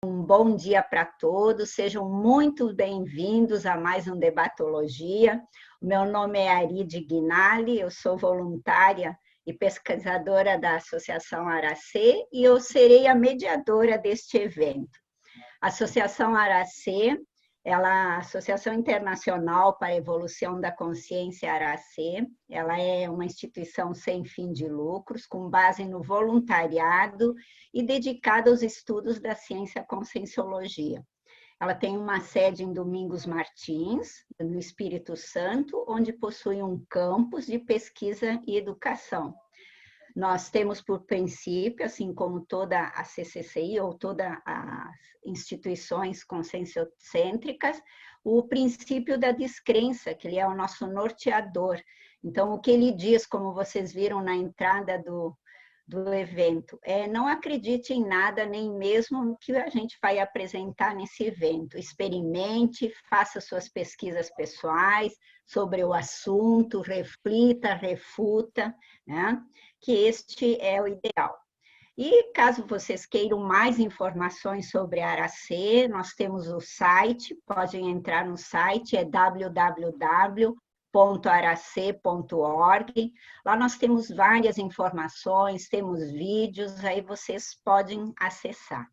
Um bom dia para todos, sejam muito bem-vindos a mais um Debatologia. O meu nome é Aride Guinali, eu sou voluntária e pesquisadora da Associação Aracê e eu serei a mediadora deste evento. A Associação Aracê, ela é a Associação Internacional para a Evolução da Consciência Aracê, ela é uma instituição sem fim de lucros, com base no voluntariado e dedicada aos estudos da ciência conscienciologia. Ela tem uma sede em Domingos Martins, no Espírito Santo, onde possui um campus de pesquisa e educação. Nós temos por princípio, assim como toda a CCCI ou todas as instituições conscienciocêntricas, o princípio da descrença, que ele é o nosso norteador. Então, o que ele diz, como vocês viram na entrada do evento, é não acredite em nada, nem mesmo no que a gente vai apresentar nesse evento. Experimente, faça suas pesquisas pessoais sobre o assunto, reflita, refuta, né? Que este é o ideal. E caso vocês queiram mais informações sobre a Aracê, nós temos o site, podem entrar no site, é www.aracê.org. Lá nós temos várias informações, temos vídeos, aí vocês podem acessar.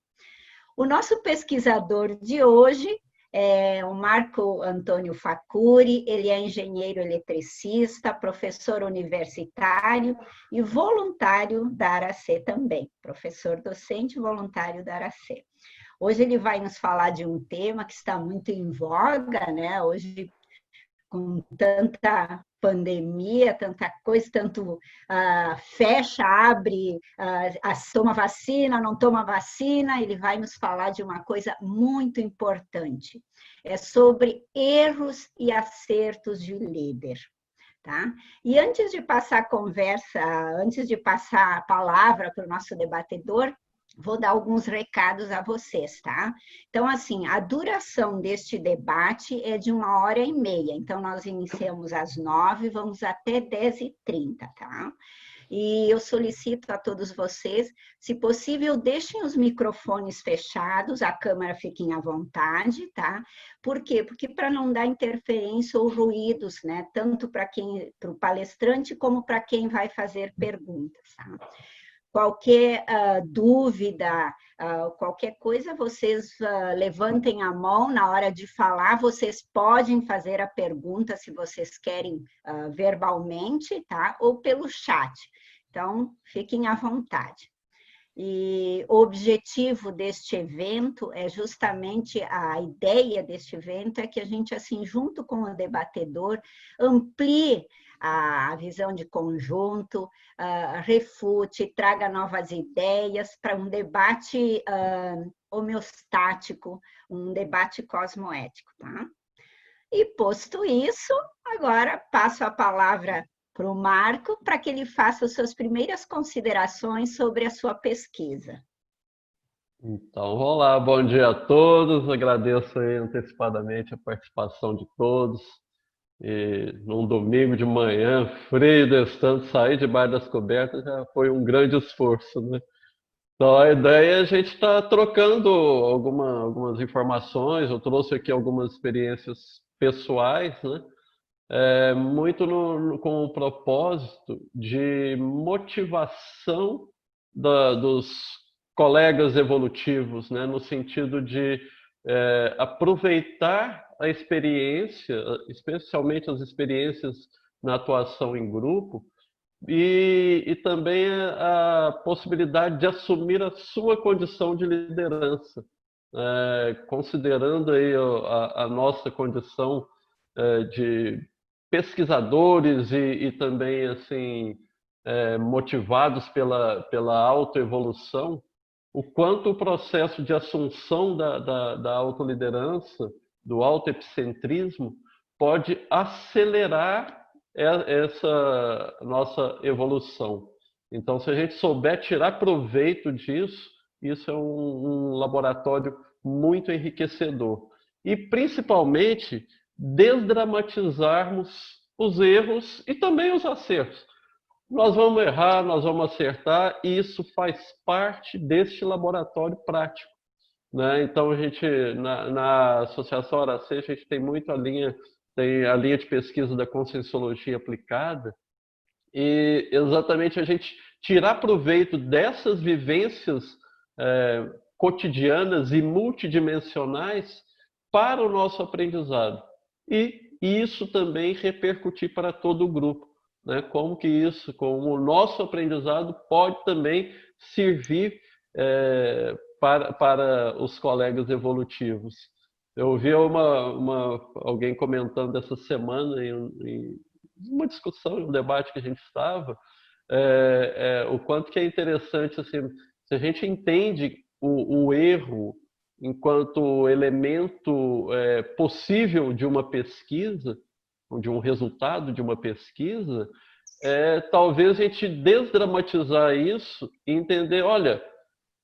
O nosso pesquisador de hoje é o Marco Antônio Facuri, ele é engenheiro eletricista, professor universitário e voluntário da Aracê também, professor docente voluntário da Aracê. Hoje ele vai nos falar de um tema que está muito em voga, né? Hoje, com tanta pandemia, tanta coisa, tanto fecha, abre, toma vacina, não toma vacina, ele vai nos falar de uma coisa muito importante. É sobre erros e acertos de líder. Tá? E antes de passar a conversa, antes de passar a palavra para o nosso debatedor, vou dar alguns recados a vocês, tá? Então, assim, a duração deste debate é de 1h30. Então, nós iniciamos às 9h, vamos até 10h30, tá? E eu solicito a todos vocês, se possível, deixem os microfones fechados, a câmera fiquem à vontade, tá? Por quê? Porque para não dar interferência ou ruídos, né? Tanto para o palestrante como para quem vai fazer perguntas, tá? Qualquer dúvida, qualquer coisa, vocês levantem a mão na hora de falar, vocês podem fazer a pergunta se vocês querem verbalmente, tá? Ou pelo chat. Então, fiquem à vontade. E o objetivo deste evento é justamente, a ideia deste evento é que a gente, assim, junto com o debatedor, amplie a visão de conjunto, refute, traga novas ideias para um debate homeostático, um debate cosmoético, tá? E posto isso, agora passo a palavra para o Marco, para que ele faça as suas primeiras considerações sobre a sua pesquisa. Então, vamos lá, bom dia a todos, agradeço aí antecipadamente a participação de todos. E num domingo de manhã, frio desse sair debaixo das cobertas já foi um grande esforço, né? Então, a ideia é a gente estar trocando algumas informações, eu trouxe aqui algumas experiências pessoais, né? Muito com o propósito de motivação dos colegas evolutivos, né? No sentido de aproveitar a experiência, especialmente as experiências na atuação em grupo, e também a possibilidade de assumir a sua condição de liderança, considerando aí a nossa condição de pesquisadores e também assim motivados pela autoevolução, o quanto o processo de assunção da autoliderança, do autoepicentrismo, pode acelerar essa nossa evolução. Então, se a gente souber tirar proveito disso, isso é um laboratório muito enriquecedor. E, principalmente, desdramatizarmos os erros e também os acertos. Nós vamos errar, nós vamos acertar, e isso faz parte deste laboratório prático. né? Então, a gente, na Associação Aracê, a gente tem muito tem a linha de pesquisa da Conscienciologia aplicada, e exatamente a gente tirar proveito dessas vivências cotidianas e multidimensionais para o nosso aprendizado. E isso também repercutir para todo o grupo, né? Como que isso, como o nosso aprendizado pode também servir para os colegas evolutivos. Eu ouvi alguém comentando essa semana em uma discussão, um debate que a gente estava, o quanto que é interessante, assim, se a gente entende o erro enquanto elemento possível de uma pesquisa, ou de um resultado de uma pesquisa, talvez a gente desdramatizar isso e entender, olha,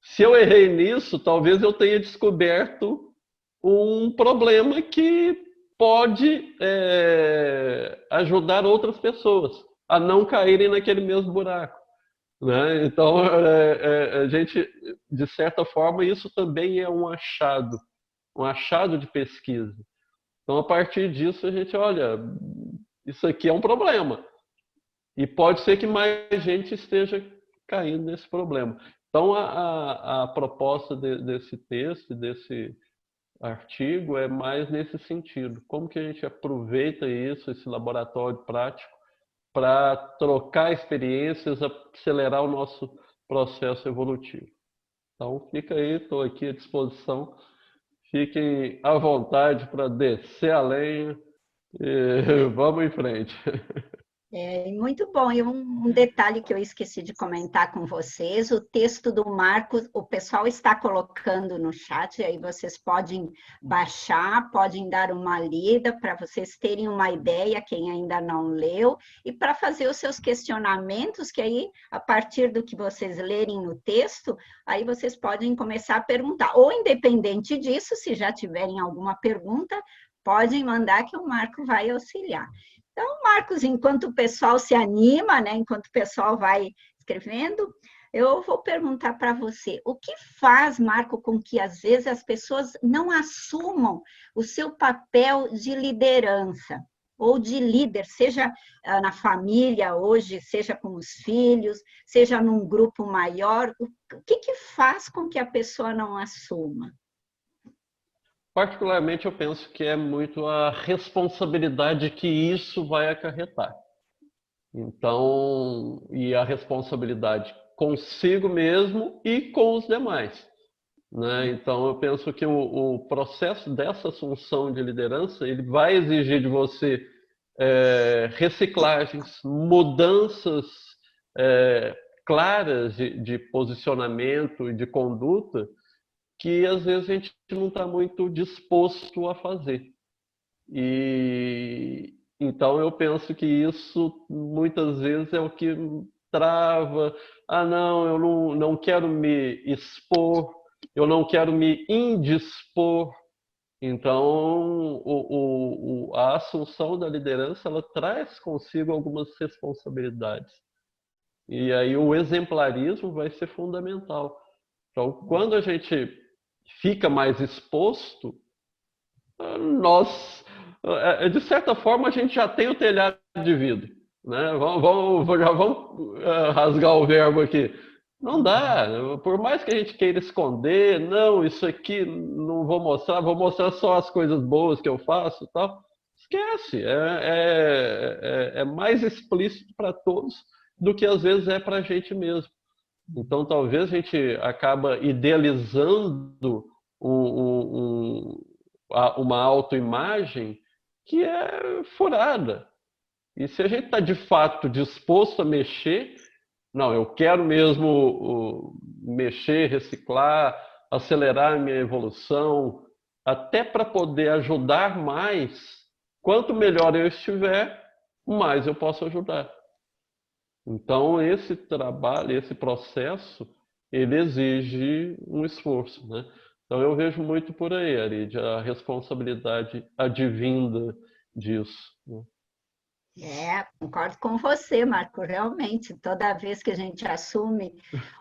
se eu errei nisso, talvez eu tenha descoberto um problema que pode ajudar outras pessoas a não caírem naquele mesmo buraco, né? Então, a gente, de certa forma, isso também é um achado de pesquisa. Então, a partir disso, a gente olha, isso aqui é um problema. E pode ser que mais gente esteja caindo nesse problema. Então, a proposta desse texto, desse artigo, é mais nesse sentido. Como que a gente aproveita isso, esse laboratório prático, para trocar experiências, acelerar o nosso processo evolutivo. Então, fica aí, estou aqui à disposição. Fiquem à vontade para descer a lenha e vamos em frente. Muito bom. E um detalhe que eu esqueci de comentar com vocês, o texto do Marcos, o pessoal está colocando no chat, aí vocês podem baixar, podem dar uma lida para vocês terem uma ideia, quem ainda não leu, e para fazer os seus questionamentos, que aí, a partir do que vocês lerem no texto, aí vocês podem começar a perguntar. Ou, independente disso, se já tiverem alguma pergunta, podem mandar que o Marco vai auxiliar. Então, Marcos, enquanto o pessoal se anima, né, enquanto o pessoal vai escrevendo, eu vou perguntar para você, o que faz, Marco, com que às vezes as pessoas não assumam o seu papel de liderança ou de líder, seja na família hoje, seja com os filhos, seja num grupo maior, o que faz com que a pessoa não assuma? Particularmente, eu penso que é muito a responsabilidade que isso vai acarretar. Então, e a responsabilidade consigo mesmo e com os demais, né? Então, eu penso que o processo dessa assunção de liderança, ele vai exigir de você reciclagens, mudanças claras de posicionamento e de conduta, que às vezes a gente não está muito disposto a fazer. E então eu penso que isso muitas vezes é o que trava. Ah, não, eu não quero me expor, eu não quero me indispor. Então, a assunção da liderança, ela traz consigo algumas responsabilidades. E aí o exemplarismo vai ser fundamental. Então, quando a gente fica mais exposto, nós, de certa forma, a gente já tem o telhado de vidro, né? Já vamos rasgar o verbo aqui. Não dá, por mais que a gente queira esconder, não, isso aqui não vou mostrar só as coisas boas que eu faço e tal. Esquece, é mais explícito para todos do que às vezes é para a gente mesmo. Então, talvez a gente acaba idealizando uma autoimagem que é furada. E se a gente está de fato disposto a mexer, não, eu quero mesmo mexer, reciclar, acelerar a minha evolução, até para poder ajudar mais, quanto melhor eu estiver, mais eu posso ajudar. Então, esse trabalho, esse processo, ele exige um esforço, né? Então, eu vejo muito por aí, Arid, a responsabilidade advinda disso, né? Concordo com você, Marco. Realmente, toda vez que a gente assume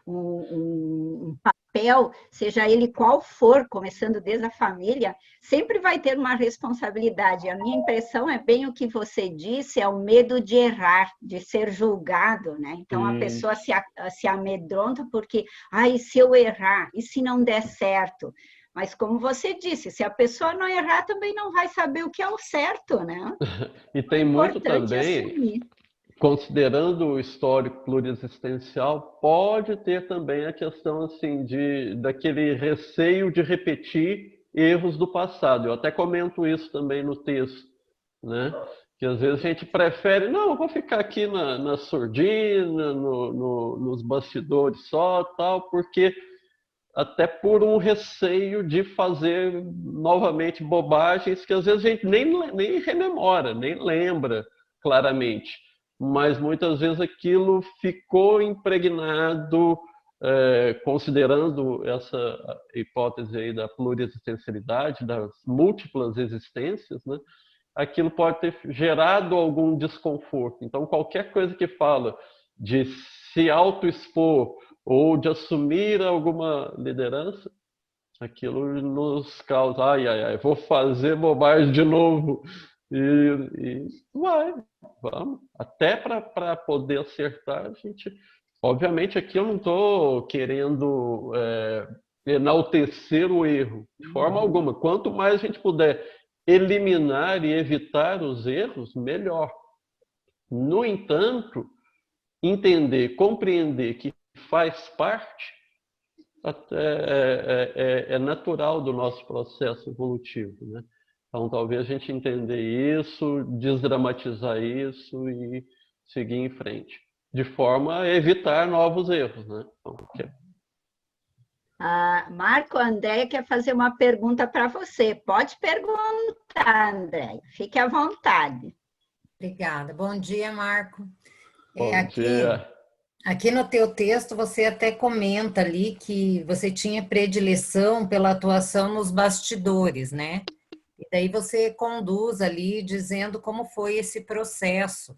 um papel, seja ele qual for, começando desde a família, sempre vai ter uma responsabilidade. A minha impressão é bem o que você disse, é o medo de errar, de ser julgado, né? Então a pessoa se amedronta porque, e se eu errar? E se não der certo? Mas como você disse, se a pessoa não errar, também não vai saber o que é o certo, né? E tem muito Importante também, assumir. considerando o histórico pluriexistencial, pode ter também a questão assim daquele receio de repetir erros do passado. Eu até comento isso também no texto, né? Que às vezes a gente prefere, não, eu vou ficar aqui na surdina, nos bastidores só, tal, porque até por um receio de fazer novamente bobagens que às vezes a gente nem rememora, nem lembra claramente, mas muitas vezes aquilo ficou impregnado, considerando essa hipótese aí da pluriexistencialidade, das múltiplas existências, né? Aquilo pode ter gerado algum desconforto. Então, qualquer coisa que fala de se autoexpor ou de assumir alguma liderança, aquilo nos causa, vou fazer bobagem de novo. E vamos. Até para poder acertar, a gente. Obviamente, aqui eu não estou querendo enaltecer o erro, de forma alguma. Quanto mais a gente puder eliminar e evitar os erros, melhor. No entanto, entender, compreender que faz parte é natural do nosso processo evolutivo, né? Então, talvez a gente entender isso, desdramatizar isso e seguir em frente, de forma a evitar novos erros, né? Então, Marco, a Andréia quer fazer uma pergunta para você. Pode perguntar, Andréia. Fique à vontade. Obrigada. Bom dia, Marco. Bom dia. Aqui no teu texto você até comenta ali que você tinha predileção pela atuação nos bastidores, né? E daí você conduz ali dizendo como foi esse processo.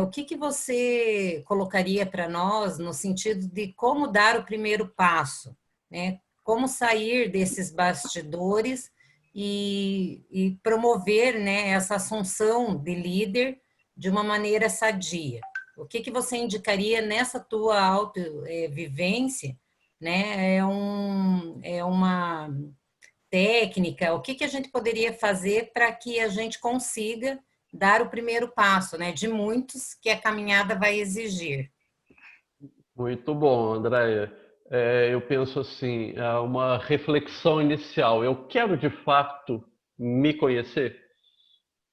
O que você colocaria para nós no sentido de como dar o primeiro passo, né? Como sair desses bastidores e promover, né, essa assunção de líder de uma maneira sadia? O que você indicaria nessa tua autovivência, né? É uma técnica, o que a gente poderia fazer para que a gente consiga dar o primeiro passo, né, de muitos que a caminhada vai exigir. Muito bom, Andréia. Eu penso assim, uma reflexão inicial. Eu quero de fato me conhecer?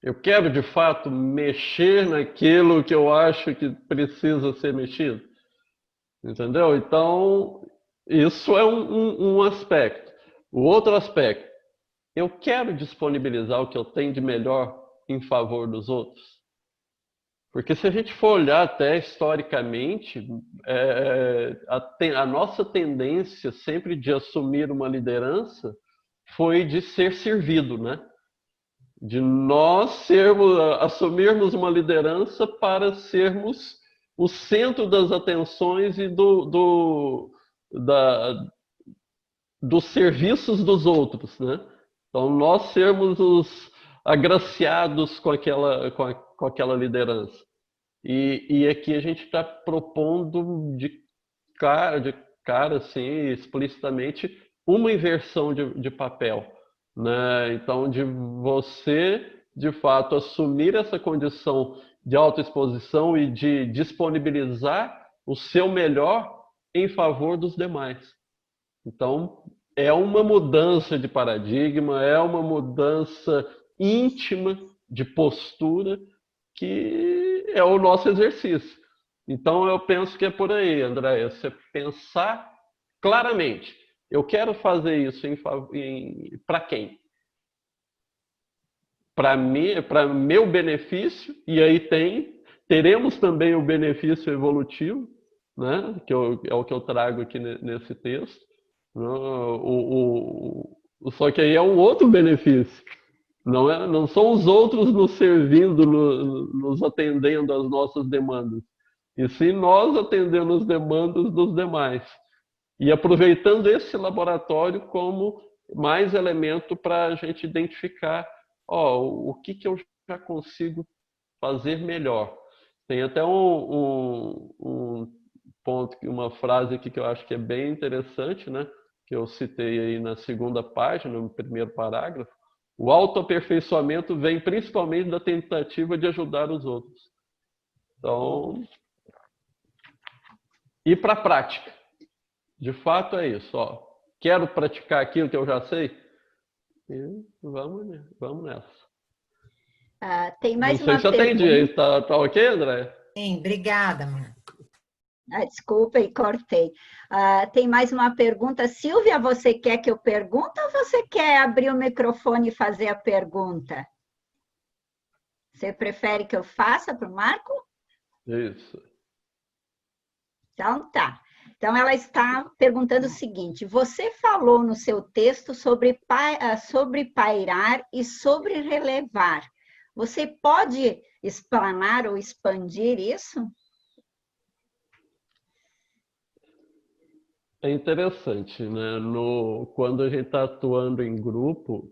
Eu quero de fato mexer naquilo que eu acho que precisa ser mexido? Entendeu? Então, isso é um aspecto. O outro aspecto, eu quero disponibilizar o que eu tenho de melhor em favor dos outros? Porque se a gente for olhar até historicamente, a nossa tendência sempre de assumir uma liderança foi de ser servido, né? De nós assumirmos uma liderança para sermos o centro das atenções e dos serviços dos outros, né? Então, nós sermos os agraciados com aquela liderança. E aqui a gente está propondo de cara, assim, explicitamente, uma inversão de papel, né? Então, de você, de fato, assumir essa condição de autoexposição e de disponibilizar o seu melhor em favor dos demais. Então, é uma mudança de paradigma, é uma mudança íntima de postura que é o nosso exercício. Então, eu penso que é por aí, André, você pensar claramente, eu quero fazer isso para quem? Para mim, para meu benefício, e aí teremos também o benefício evolutivo, né? É o que eu trago aqui nesse texto. Só que aí é um outro benefício. Não são os outros nos servindo, nos atendendo às nossas demandas. E sim nós atendendo as demandas dos demais. E aproveitando esse laboratório como mais elemento para a gente identificar, o que eu já consigo fazer melhor. Tem até um ponto, uma frase aqui que eu acho que é bem interessante, né? Que eu citei aí na segunda página, no primeiro parágrafo. O autoaperfeiçoamento vem principalmente da tentativa de ajudar os outros. Então, ir para a prática. De fato é isso. Quero praticar aquilo que eu já sei? E vamos nessa. Tem Não mais sei uma se atendi. pergunta. Tá ok, André? Sim, obrigada, Marco. Desculpa, e cortei. Tem mais uma pergunta. Silvia, você quer que eu pergunte ou você quer abrir o microfone e fazer a pergunta? Você prefere que eu faça para o Marco? Isso. Então, tá. Então, ela está perguntando o seguinte: você falou no seu texto sobre pairar e sobre relevar. Você pode explanar ou expandir isso? É interessante, né? Quando a gente está atuando em grupo,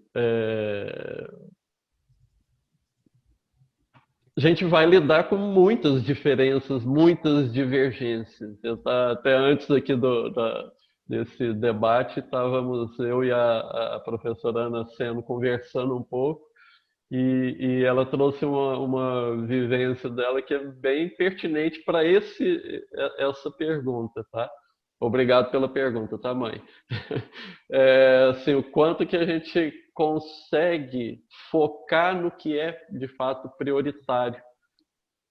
a gente vai lidar com muitas diferenças, muitas divergências. Até antes aqui desse debate, estávamos eu e a professora Ana Seno conversando um pouco, e ela trouxe uma vivência dela que é bem pertinente para essa pergunta, tá? Obrigado pela pergunta, tá, mãe? Assim, o quanto que a gente consegue focar no que é de fato prioritário.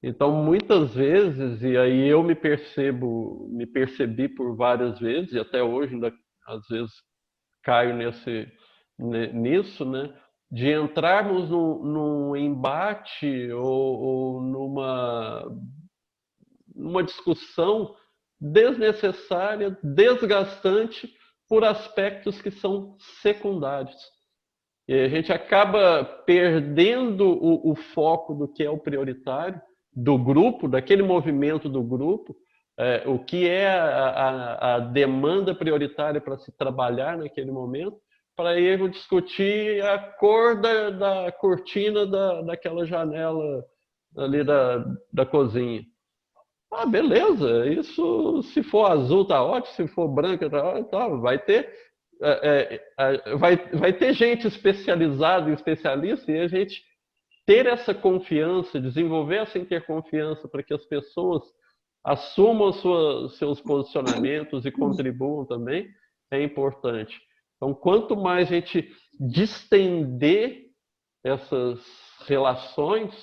Então, muitas vezes, e aí eu me percebi por várias vezes, e até hoje ainda às vezes caio nisso, né? De entrarmos num embate ou numa discussão desnecessária, desgastante, por aspectos que são secundários. E a gente acaba perdendo o foco do que é o prioritário, do grupo, daquele movimento do grupo, o que é a demanda prioritária para se trabalhar naquele momento, para ir discutir a cor da cortina daquela janela ali da cozinha. Beleza, isso se for azul tá ótimo, se for branca tá ótimo, tá, vai ter gente especializada e especialista, e a gente ter essa confiança, desenvolver essa interconfiança para que as pessoas assumam seus posicionamentos e contribuam também, é importante. Então, quanto mais a gente distender essas relações,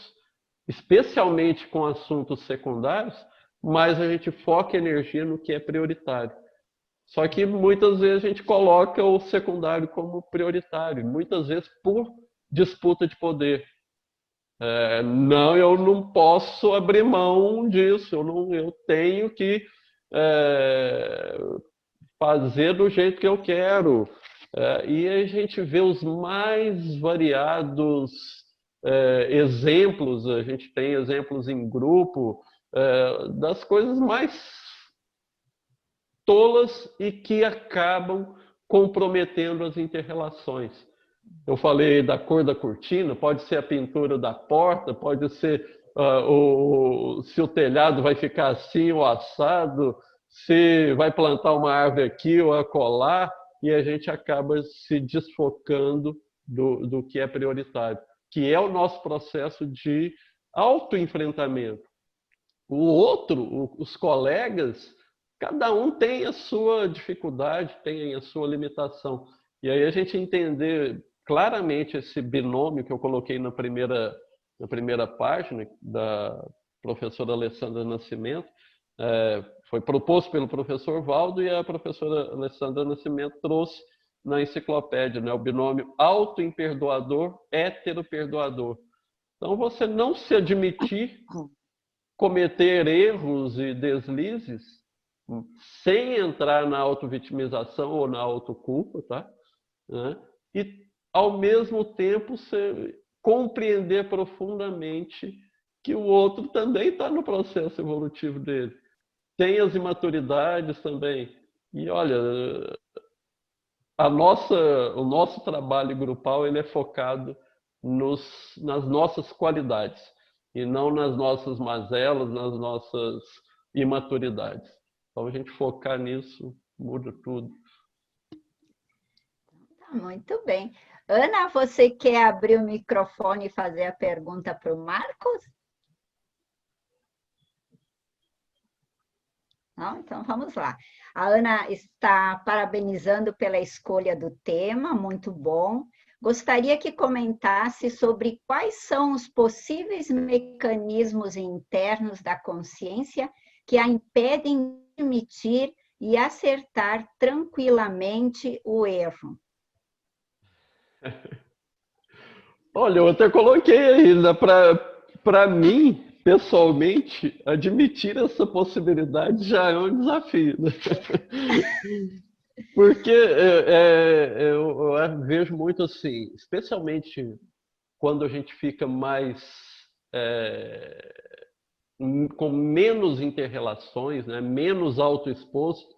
especialmente com assuntos secundários, mais a gente foca energia no que é prioritário. Só que muitas vezes a gente coloca o secundário como prioritário, muitas vezes por disputa de poder. Não, eu não posso abrir mão disso, eu tenho que fazer do jeito que eu quero. E a gente vê os mais variados exemplos, a gente tem exemplos em grupo, das coisas mais tolas e que acabam comprometendo as interrelações. Eu falei da cor da cortina, pode ser a pintura da porta, pode ser se o telhado vai ficar assim ou assado, se vai plantar uma árvore aqui ou acolá, e a gente acaba se desfocando do que é prioritário, que é o nosso processo de autoenfrentamento. O outro, os colegas, cada um tem a sua dificuldade, tem a sua limitação. E aí a gente entender claramente esse binômio que eu coloquei na primeira página, da professora Alessandra Nascimento, foi proposto pelo professor Valdo, e a professora Alessandra Nascimento trouxe na enciclopédia, né, o binômio auto-imperdoador, hétero-perdoador. Então, você não se admitir cometer erros e deslizes sem entrar na autovitimização ou na autoculpa, tá? E, ao mesmo tempo, compreender profundamente que o outro também está no processo evolutivo dele. Tem as imaturidades também. E olha, o nosso trabalho grupal ele é focado nas nossas qualidades e não nas nossas mazelas, nas nossas imaturidades. Então, a gente focar nisso muda tudo. Tá, muito bem. Ana, você quer abrir o microfone e fazer a pergunta para o Marcos? Não? Então, vamos lá. A Ana está parabenizando pela escolha do tema, muito bom. Gostaria que comentasse sobre quais são os possíveis mecanismos internos da consciência que a impedem de admitir e acertar tranquilamente o erro. Olha, eu até coloquei ainda, para mim, pessoalmente, admitir essa possibilidade já é um desafio, né? Porque eu vejo muito assim, especialmente quando a gente fica mais com menos inter-relações, né? Menos autoexposto,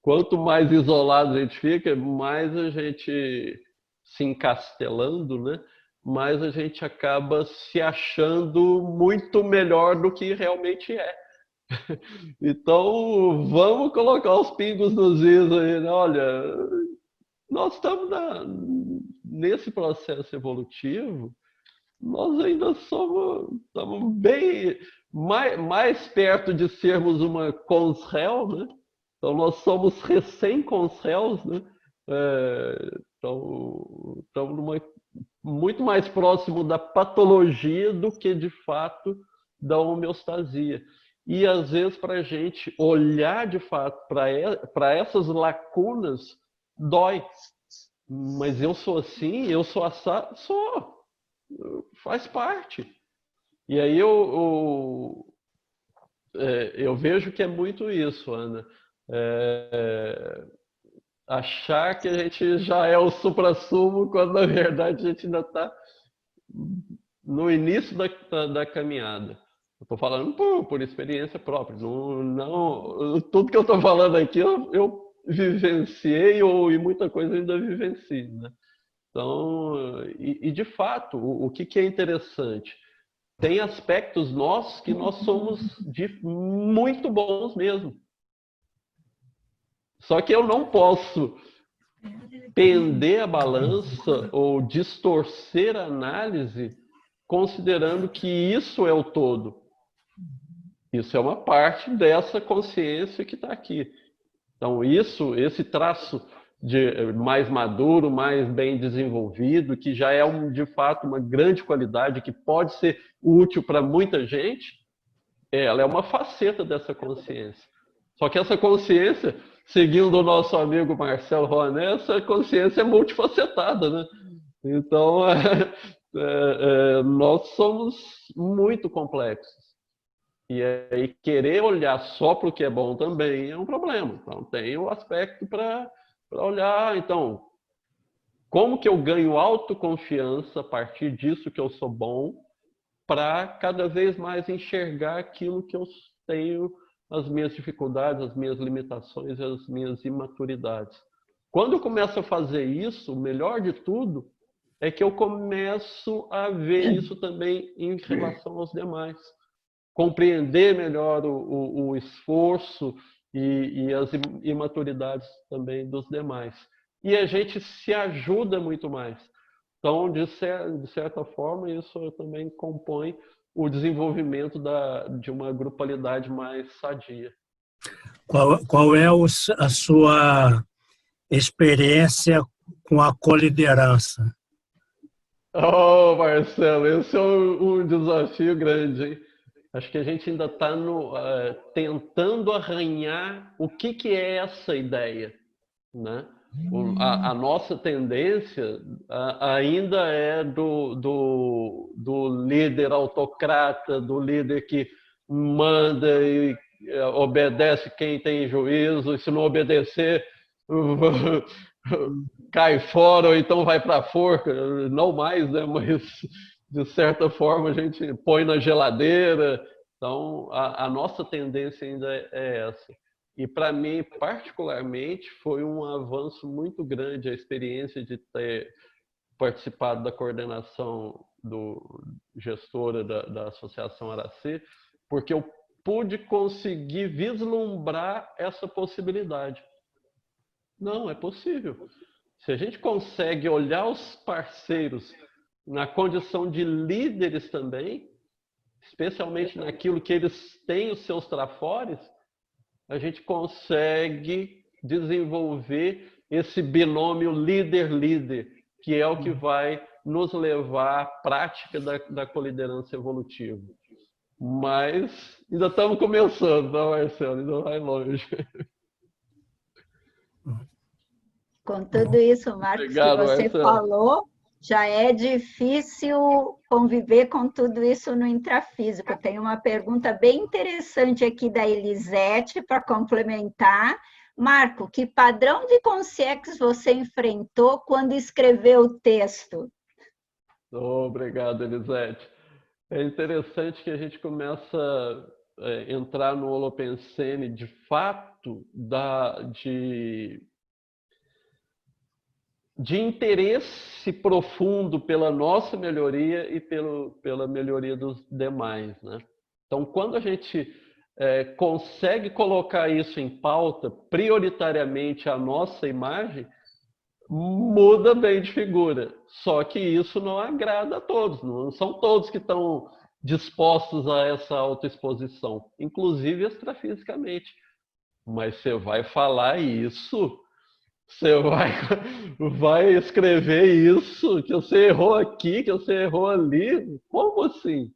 quanto mais isolado a gente fica, mais a gente se encastelando, né? Mais a gente acaba se achando muito melhor do que realmente é. Então, vamos colocar os pingos nos is aí, né? Olha, nós estamos nesse processo evolutivo, nós ainda estamos bem mais perto de sermos uma consréu, né? Então, nós somos recém-consréus, né? Então, estamos muito mais próximo da patologia do que, de fato, da homeostasia. E, às vezes, para a gente olhar, de fato, para essas lacunas, dói. Mas eu sou assim, eu sou assado, sou. Faz parte. E aí eu vejo que é muito isso, Ana. Achar que a gente já é o suprassumo, quando na verdade a gente ainda está no início da caminhada. Eu estou falando por experiência própria. Tudo que eu estou falando aqui eu vivenciei e muita coisa ainda vivencio, né? Então, de fato, o que é interessante? Tem aspectos nossos que nós somos muito bons mesmo. Só que eu não posso pender a balança ou distorcer a análise considerando que isso é o todo. Isso é uma parte dessa consciência que está aqui. Então, esse traço mais maduro, mais bem desenvolvido, que já é de fato uma grande qualidade, que pode ser útil para muita gente, ela é uma faceta dessa consciência. Só que essa consciência, seguindo o nosso amigo Marcelo Rouanet, essa consciência é multifacetada, né? Então, nós somos muito complexos. E aí querer olhar só para o que é bom também é um problema. Então tem o aspecto para olhar, então, como que eu ganho autoconfiança a partir disso que eu sou bom, para cada vez mais enxergar aquilo que eu tenho, as minhas dificuldades, as minhas limitações, as minhas imaturidades. Quando eu começo a fazer isso, o melhor de tudo é que eu começo a ver isso também em relação aos demais. Compreender melhor o esforço e as imaturidades também dos demais. E a gente se ajuda muito mais. Então, de certa forma, isso também compõe o desenvolvimento de uma grupalidade mais sadia. Qual é a sua experiência com a coliderança? Oh, Marcelo, esse é um desafio grande, hein? Acho que a gente ainda está tentando arranhar o que é essa ideia, né? A nossa tendência ainda é do líder autocrata, do líder que manda e obedece quem tem juízo, e se não obedecer, cai fora, ou então vai para a forca, não mais, né? Mas de certa forma a gente põe na geladeira. Então a nossa tendência ainda é essa. E para mim, particularmente, foi um avanço muito grande a experiência de ter participado da coordenação gestora da Associação Araci, porque eu pude conseguir vislumbrar essa possibilidade. Não, é possível. Se a gente consegue olhar os parceiros na condição de líderes também, especialmente naquilo que eles têm os seus trafores, a gente consegue desenvolver esse binômio líder-líder, que é o que vai nos levar à prática da coliderança evolutiva. Mas ainda estamos começando, não, Marcelo? Ainda vai longe. Com tudo isso, Marcos, Obrigado, que você Marcelo. falou, já é difícil conviver com tudo isso no intrafísico. Tem uma pergunta bem interessante aqui da Elisete para complementar. Marco, que padrão de consciência você enfrentou quando escreveu o texto? Obrigado, Elisete. É interessante que a gente começa a entrar no Holopensene de fato de interesse profundo pela nossa melhoria e pela melhoria dos demais, né? Então, quando a gente consegue colocar isso em pauta, prioritariamente a nossa imagem, muda bem de figura. Só que isso não agrada a todos, não são todos que estão dispostos a essa autoexposição, inclusive extrafisicamente. Mas você vai falar isso, você vai escrever isso, que você errou aqui, que você errou ali, como assim?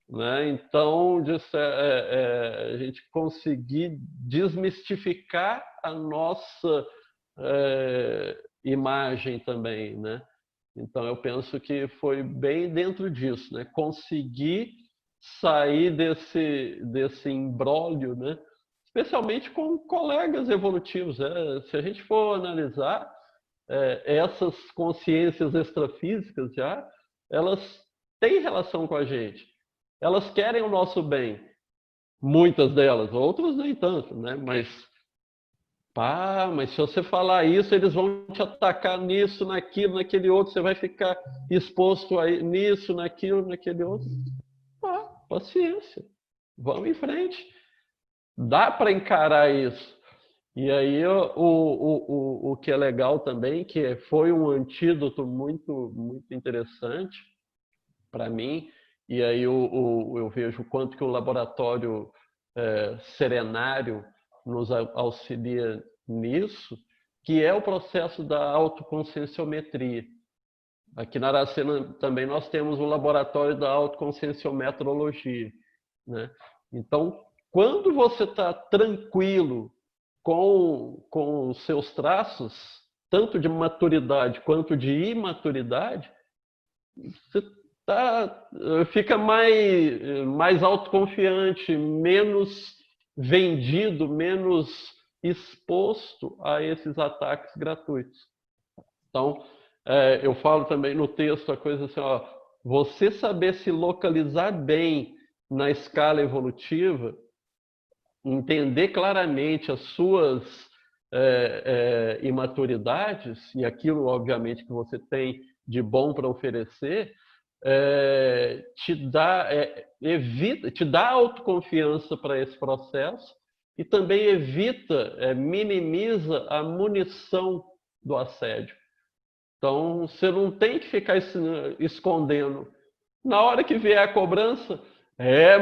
Né? Então, a gente conseguir desmistificar a nossa imagem também, né? Então, eu penso que foi bem dentro disso, né? Conseguir sair desse imbróglio, né? Especialmente com colegas evolutivos. Se a gente for analisar essas consciências extrafísicas já, elas têm relação com a gente. Elas querem o nosso bem, muitas delas, outras nem tanto, né? Mas se você falar isso, eles vão te atacar nisso, naquilo, naquele outro, você vai ficar exposto a nisso, naquilo, naquele outro. Paciência, vamos em frente. Dá para encarar isso. E aí o que é legal também, que foi um antídoto muito, muito interessante para mim, e aí eu vejo o quanto que o laboratório serenário nos auxilia nisso, que é o processo da autoconscienciometria. Aqui na Aracena também nós temos o laboratório da autoconscienciometrologia, né? Então, quando você está tranquilo com os seus traços, tanto de maturidade quanto de imaturidade, você fica mais autoconfiante, menos vendido, menos exposto a esses ataques gratuitos. Então, eu falo também no texto a coisa assim, ó, você saber se localizar bem na escala evolutiva, entender claramente as suas imaturidades e aquilo, obviamente, que você tem de bom para oferecer, te dá autoconfiança para esse processo e também minimiza a munição do assédio. Então, você não tem que ficar escondendo. Na hora que vier a cobrança,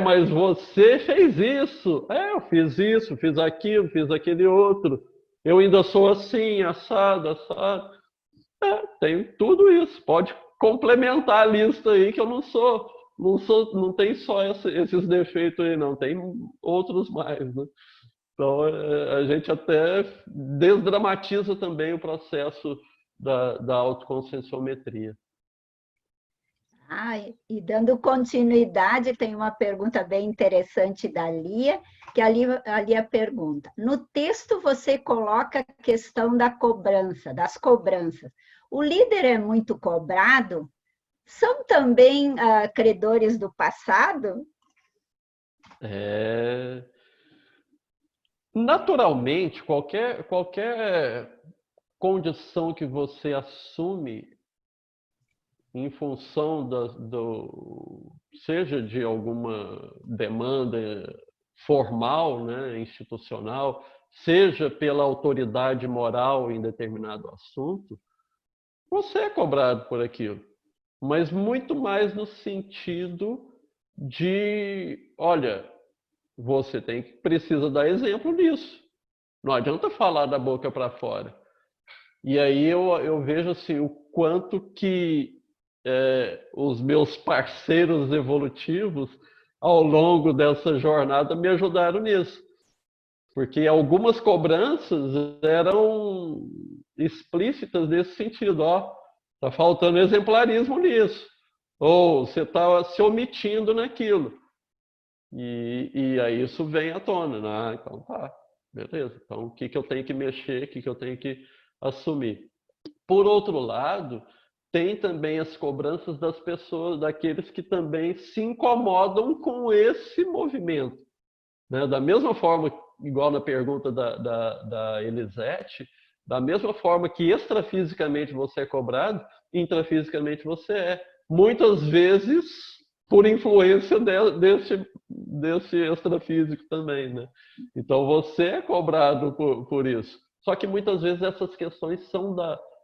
mas você fez isso. Eu fiz isso, fiz aquilo, fiz aquele outro. Eu ainda sou assim, assado, assado. Tem tudo isso. Pode complementar a lista aí, que eu não tem só esses defeitos aí, não. Tem outros mais, né? Então, a gente até desdramatiza também o processo da autoconscienciometria. E dando continuidade, tem uma pergunta bem interessante da Lia, que a Lia pergunta: no texto você coloca a questão das cobranças. O líder é muito cobrado? São também credores do passado? Naturalmente, qualquer condição que você assume em função seja de alguma demanda formal, né, institucional, seja pela autoridade moral em determinado assunto, você é cobrado por aquilo. Mas muito mais no sentido de, olha, você precisa dar exemplo nisso. Não adianta falar da boca para fora. E aí eu vejo assim, o quanto que os meus parceiros evolutivos, ao longo dessa jornada, me ajudaram nisso. Porque algumas cobranças eram explícitas nesse sentido. Ó, tá faltando exemplarismo nisso. Ou você está se omitindo naquilo. E aí isso vem à tona. Né? Então tá, beleza. Então o que eu tenho que mexer, o que eu tenho que assumir. Por outro lado, tem também as cobranças das pessoas, daqueles que também se incomodam com esse movimento. Né? Da mesma forma, igual na pergunta da Elisete, da mesma forma que extrafisicamente você é cobrado, intrafisicamente você é. Muitas vezes por influência desse extrafísico também. Né? Então você é cobrado por isso. Só que muitas vezes essas questões são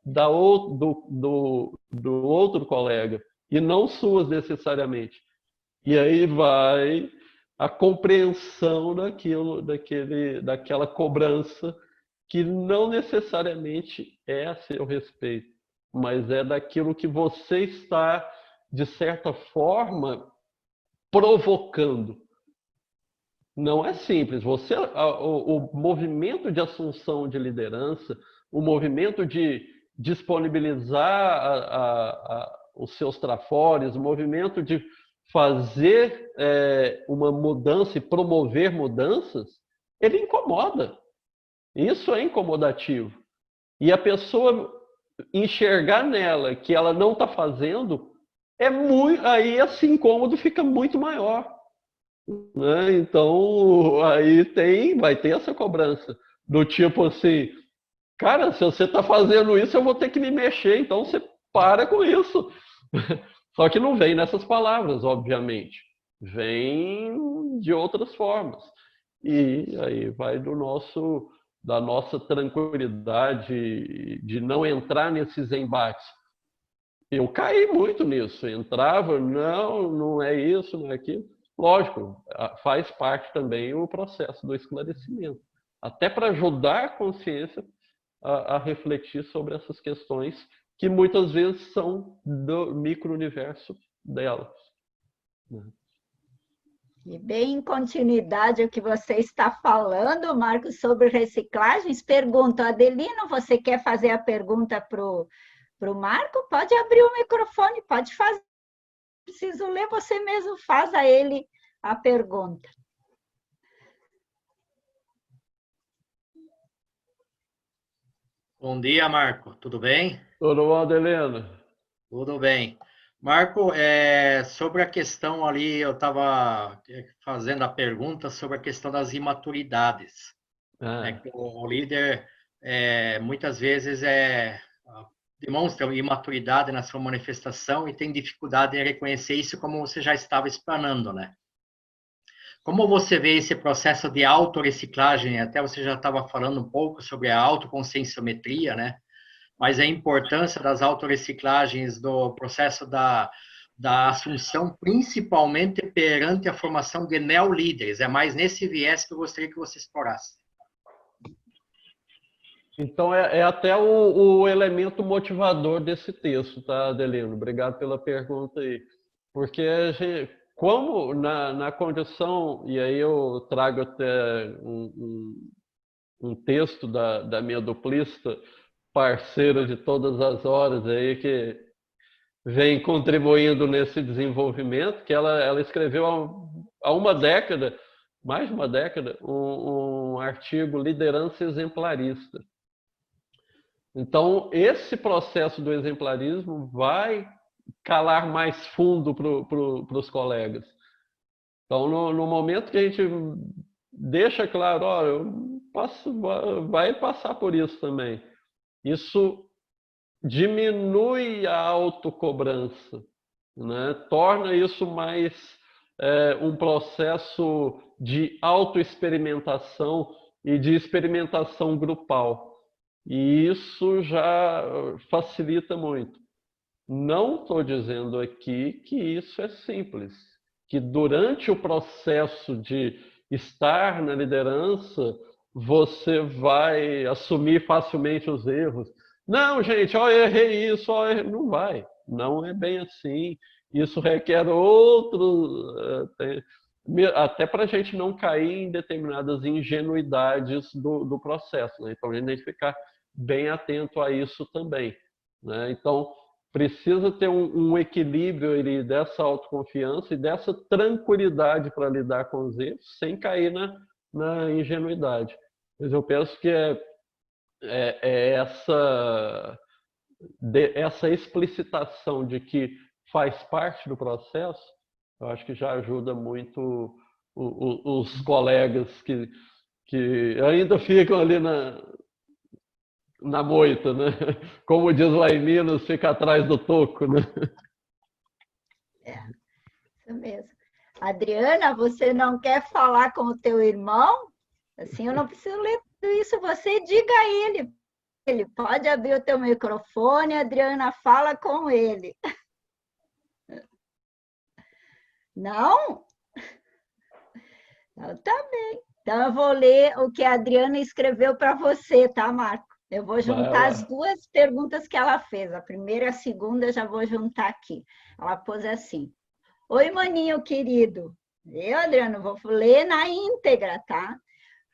do outro colega e não suas necessariamente. E aí vai a compreensão daquela cobrança que não necessariamente é a seu respeito, mas é daquilo que você está, de certa forma, provocando. Não é simples. O movimento de assunção de liderança, o movimento de disponibilizar os seus trafores, o movimento de fazer uma mudança e promover mudanças, ele incomoda. Isso é incomodativo. E a pessoa enxergar nela que ela não está fazendo, aí esse incômodo fica muito maior. Né? Então, aí vai ter essa cobrança. Do tipo assim, cara, se você está fazendo isso, eu vou ter que me mexer, então você para com isso. Só que não vem nessas palavras, obviamente. Vem de outras formas. E aí vai da nossa tranquilidade de não entrar nesses embates. Eu caí muito nisso. Entrava, não é isso, não é aquilo. Lógico, faz parte também o processo do esclarecimento. Até para ajudar a consciência a refletir sobre essas questões que muitas vezes são do micro-universo dela. E bem em continuidade ao que você está falando, Marcos, sobre reciclagens, pergunto, Adelino, você quer fazer a pergunta para o Marco? Pode abrir o microfone, pode fazer. Preciso ler, você mesmo faz a ele a pergunta. Bom dia, Marco. Tudo bem? Tudo bom, Adelino? Tudo bem. Marco, sobre a questão ali, eu estava fazendo a pergunta sobre a questão das imaturidades. Que o líder, muitas vezes, demonstra imaturidade na sua manifestação e tem dificuldade em reconhecer isso, como você já estava explanando, né? Como você vê esse processo de autorreciclagem? Até você já estava falando um pouco sobre a autoconscienciometria, né? Mas a importância das autorreciclagens do processo da assunção, principalmente perante a formação de neolíderes. É mais nesse viés que eu gostaria que você explorasse. Então, é até o elemento motivador desse texto, tá, Adelino? Obrigado pela pergunta aí. Porque como na condição, e aí eu trago até um texto da minha duplista, parceira de todas as horas aí, que vem contribuindo nesse desenvolvimento, que ela escreveu há uma década, mais de uma década, um artigo Liderança Exemplarista. Então, esse processo do exemplarismo vai calar mais fundo para os colegas. Então, no momento que a gente deixa claro, ó, eu vai passar por isso também. Isso diminui a autocobrança, né? Torna isso mais um processo de autoexperimentação e de experimentação grupal. E isso já facilita muito. Não estou dizendo aqui que isso é simples, que durante o processo de estar na liderança, você vai assumir facilmente os erros. Não, gente, ó, eu errei isso, ó, não vai. Não é bem assim. Isso requer até para a gente não cair em determinadas ingenuidades do processo, né? Então a gente tem que ficar bem atento a isso também, né? Então precisa ter um equilíbrio ali dessa autoconfiança e dessa tranquilidade para lidar com os erros sem cair na ingenuidade. Mas eu penso que essa explicitação de que faz parte do processo, eu acho que já ajuda muito os colegas que ainda ficam ali na moita, né? Como diz lá em Minas, fica atrás do toco, né? Isso mesmo. Adriana, você não quer falar com o teu irmão? Assim, eu não preciso ler tudo isso, você diga a ele. Ele pode abrir o teu microfone, Adriana, fala com ele. Não? Então, tá bem. Então, eu vou ler o que a Adriana escreveu para você, tá, Marco? Eu vou juntar as duas perguntas que ela fez. A primeira e a segunda eu já vou juntar aqui. Ela pôs assim: oi, maninho querido. Eu, Adriana, vou ler na íntegra, tá?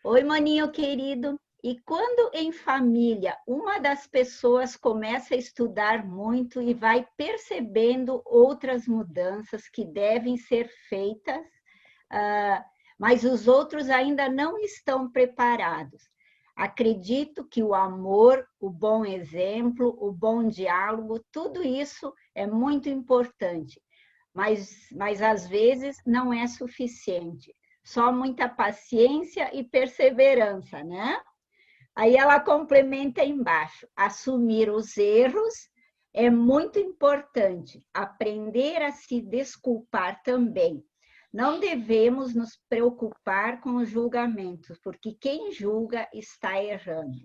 Oi, maninho querido. E quando em família uma das pessoas começa a estudar muito e vai percebendo outras mudanças que devem ser feitas, mas os outros ainda não estão preparados. Acredito que o amor, o bom exemplo, o bom diálogo, tudo isso é muito importante, mas às vezes não é suficiente. Só muita paciência e perseverança, né? Aí ela complementa embaixo: assumir os erros é muito importante, aprender a se desculpar também. Não devemos nos preocupar com os julgamentos, porque quem julga está errando.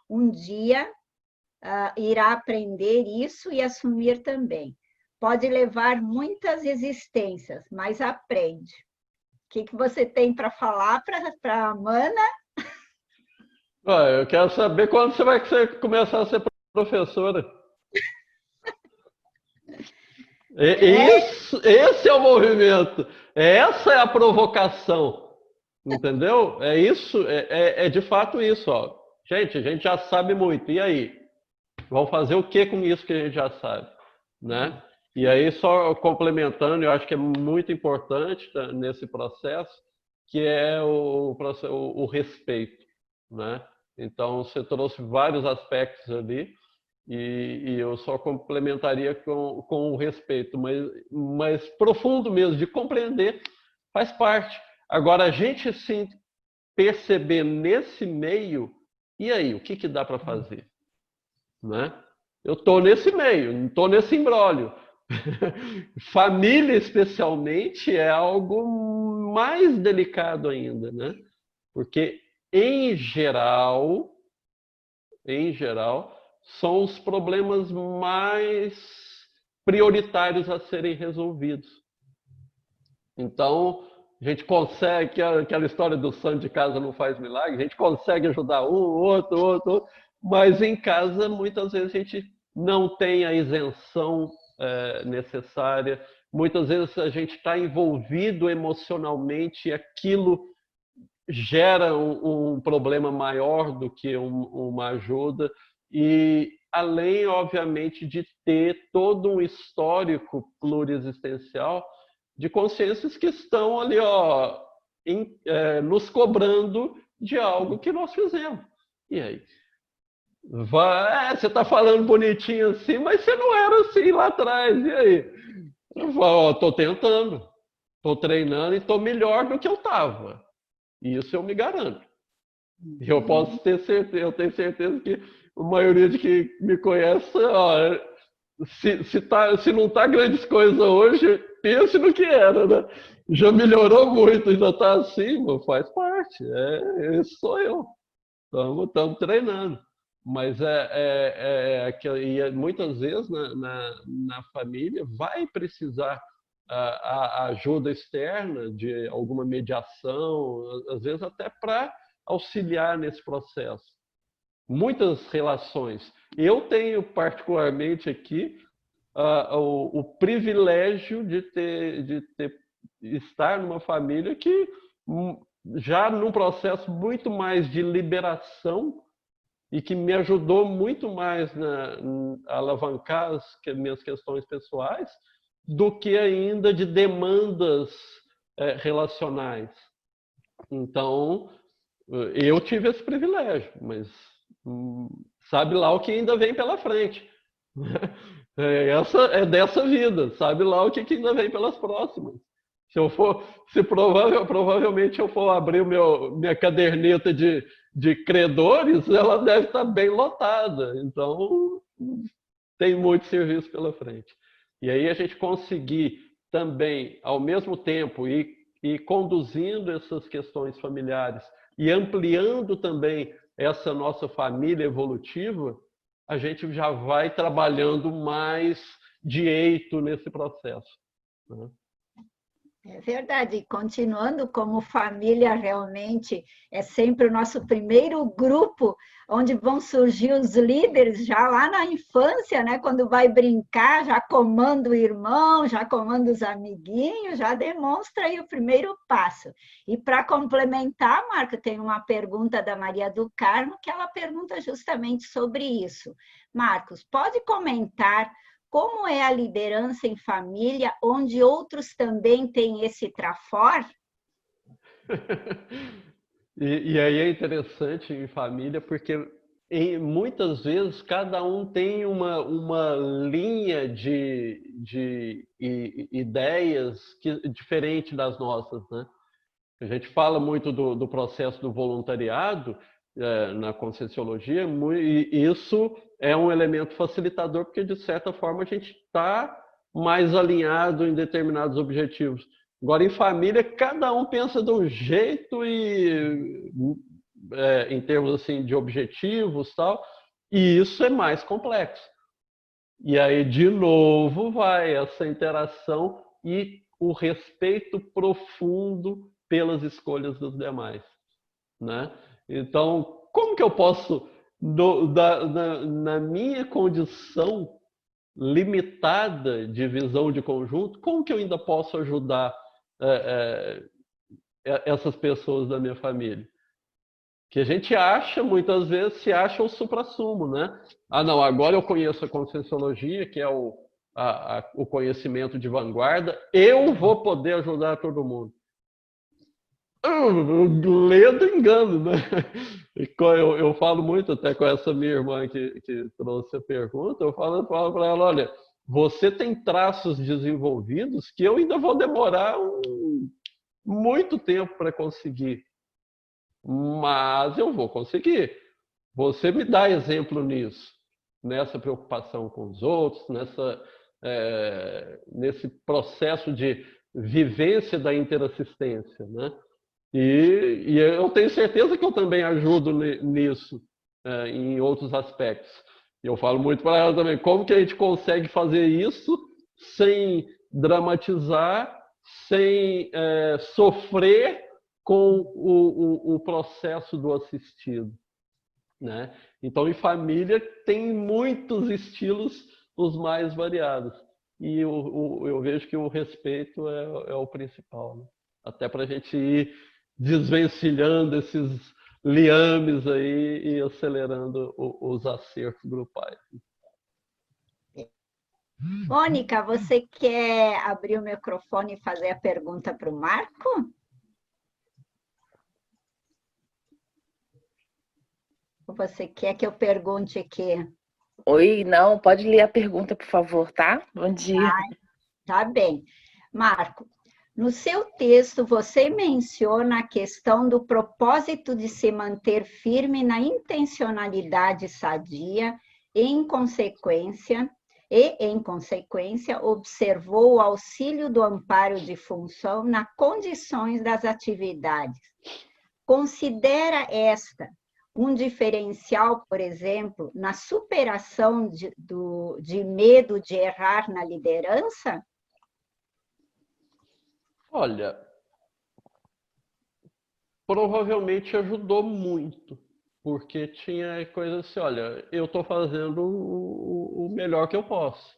Um dia irá aprender isso e assumir também. Pode levar muitas existências, mas aprende. O que você tem para falar para a Mana? Eu quero saber quando você vai começar a ser professora. Esse é o movimento. Essa é a provocação. Entendeu? É isso, é de fato isso. Ó. Gente, a gente já sabe muito. E aí? Vamos fazer o que com isso que a gente já sabe? Né? E aí, só complementando, eu acho que é muito importante nesse processo, que é o respeito. Né? Então, você trouxe vários aspectos ali, e eu só complementaria com o respeito, mas profundo mesmo, de compreender, faz parte. Agora, a gente se perceber nesse meio, e aí, o que dá para fazer? Né? Eu estou nesse meio, não estou nesse imbróglio. Família, especialmente, é algo mais delicado ainda, né? Porque em geral, são os problemas mais prioritários a serem resolvidos. Então, a gente consegue, aquela história do santo de casa não faz milagre, a gente consegue ajudar um, outro, mas em casa, muitas vezes, a gente não tem a isenção necessária. Muitas vezes a gente está envolvido emocionalmente e aquilo gera um problema maior do que uma ajuda, e além, obviamente, de ter todo um histórico pluriexistencial de consciências que estão ali, ó, nos cobrando de algo que nós fizemos. E aí? Você está falando bonitinho assim, mas você não era assim lá atrás. E aí? Estou tentando, estou treinando e estou melhor do que eu estava. Isso eu me garanto. E eu posso ter certeza, eu tenho certeza que a maioria de quem me conhece, ó, se não está grandes coisas hoje, pense no que era, né? Já melhorou muito, ainda está assim, faz parte. Esse sou eu. Estamos treinando. Mas muitas vezes na família vai precisar a ajuda externa de alguma mediação, às vezes até para auxiliar nesse processo. Muitas relações. Eu tenho particularmente aqui o privilégio de estar numa família que já num processo muito mais de liberação e que me ajudou muito mais a alavancar as minhas questões pessoais do que ainda de demandas relacionais. Então, eu tive esse privilégio, mas sabe lá o que ainda vem pela frente. É dessa vida, sabe lá o que ainda vem pelas próximas. Provavelmente eu for abrir minha caderneta de credores, ela deve estar bem lotada. Então, tem muito serviço pela frente. E aí a gente conseguir também, ao mesmo tempo, ir conduzindo essas questões familiares e ampliando também essa nossa família evolutiva, a gente já vai trabalhando mais direito nesse processo, né? É verdade, e continuando como família, realmente é sempre o nosso primeiro grupo, onde vão surgir os líderes já lá na infância, né? Quando vai brincar, já comanda o irmão, já comanda os amiguinhos, já demonstra aí o primeiro passo. E para complementar, Marco, tem uma pergunta da Maria do Carmo, que ela pergunta justamente sobre isso. Marcos, pode comentar como é a liderança em família, onde outros também têm esse trafor? E aí é interessante em família, porque muitas vezes cada um tem uma linha de ideias diferente das nossas, né? A gente fala muito do processo do voluntariado na Conscienciologia, e isso é um elemento facilitador, porque de certa forma a gente está mais alinhado em determinados objetivos. Agora, em família, cada um pensa de um jeito em termos assim de objetivos, tal, e isso é mais complexo. E aí, de novo, vai essa interação e o respeito profundo pelas escolhas dos demais, né? Então, como que eu posso, na minha condição limitada de visão de conjunto, como que eu ainda posso ajudar essas pessoas da minha família? Que a gente acha, muitas vezes, se acha o suprassumo, né? Ah, não, agora eu conheço a Conscienciologia, que é o conhecimento de vanguarda, eu vou poder ajudar todo mundo. Ledo engano, né? Eu falo muito até com essa minha irmã que trouxe a pergunta, eu falo para ela, olha, você tem traços desenvolvidos que eu ainda vou demorar muito tempo para conseguir, mas eu vou conseguir. Você me dá exemplo nisso, nessa preocupação com os outros, nesse processo de vivência da interassistência, né? E eu tenho certeza que eu também ajudo nisso, em outros aspectos. E eu falo muito para ela também, como que a gente consegue fazer isso sem dramatizar, sem sofrer com o processo do assistido, né? Então, em família, tem muitos estilos, os mais variados. E eu vejo que o respeito é o principal, né? Até para a gente ir desvencilhando esses liames aí e acelerando os acertos grupais. Mônica, você quer abrir o microfone e fazer a pergunta para o Marco? Ou você quer que eu pergunte aqui? Oi, não, pode ler a pergunta, por favor, tá? Bom dia. Tá bem. Marco, No seu texto, você menciona a questão do propósito de se manter firme na intencionalidade sadia, em consequência, observou o auxílio do amparo de função nas condições das atividades. Considera esta um diferencial, por exemplo, na superação de medo de errar na liderança? Olha, provavelmente ajudou muito, porque tinha coisa assim, olha, eu estou fazendo o melhor que eu posso,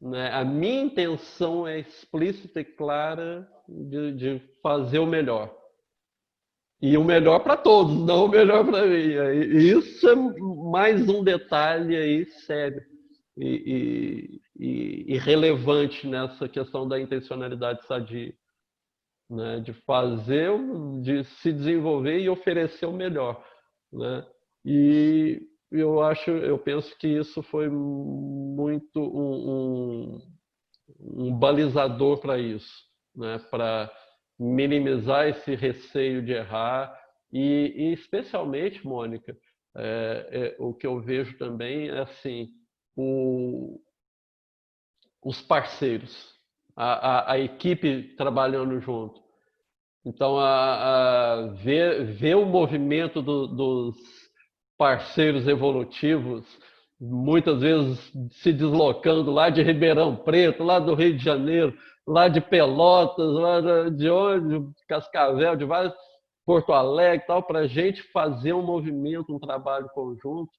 né? A minha intenção é explícita e clara de fazer o melhor. E o melhor para todos, não o melhor para mim. E isso é mais um detalhe aí sério e relevante nessa questão da intencionalidade sadia, né? De fazer, de se desenvolver e oferecer o melhor, né? E eu penso que isso foi muito um balizador para isso, né? Para minimizar esse receio de errar e especialmente, Mônica, o que eu vejo também é assim, os parceiros, a equipe trabalhando junto. Então, ver o movimento dos parceiros evolutivos, muitas vezes se deslocando lá de Ribeirão Preto, lá do Rio de Janeiro, lá de Pelotas, lá de onde, de Cascavel, de vários, Porto Alegre, tal, para a gente fazer um movimento, um trabalho conjunto.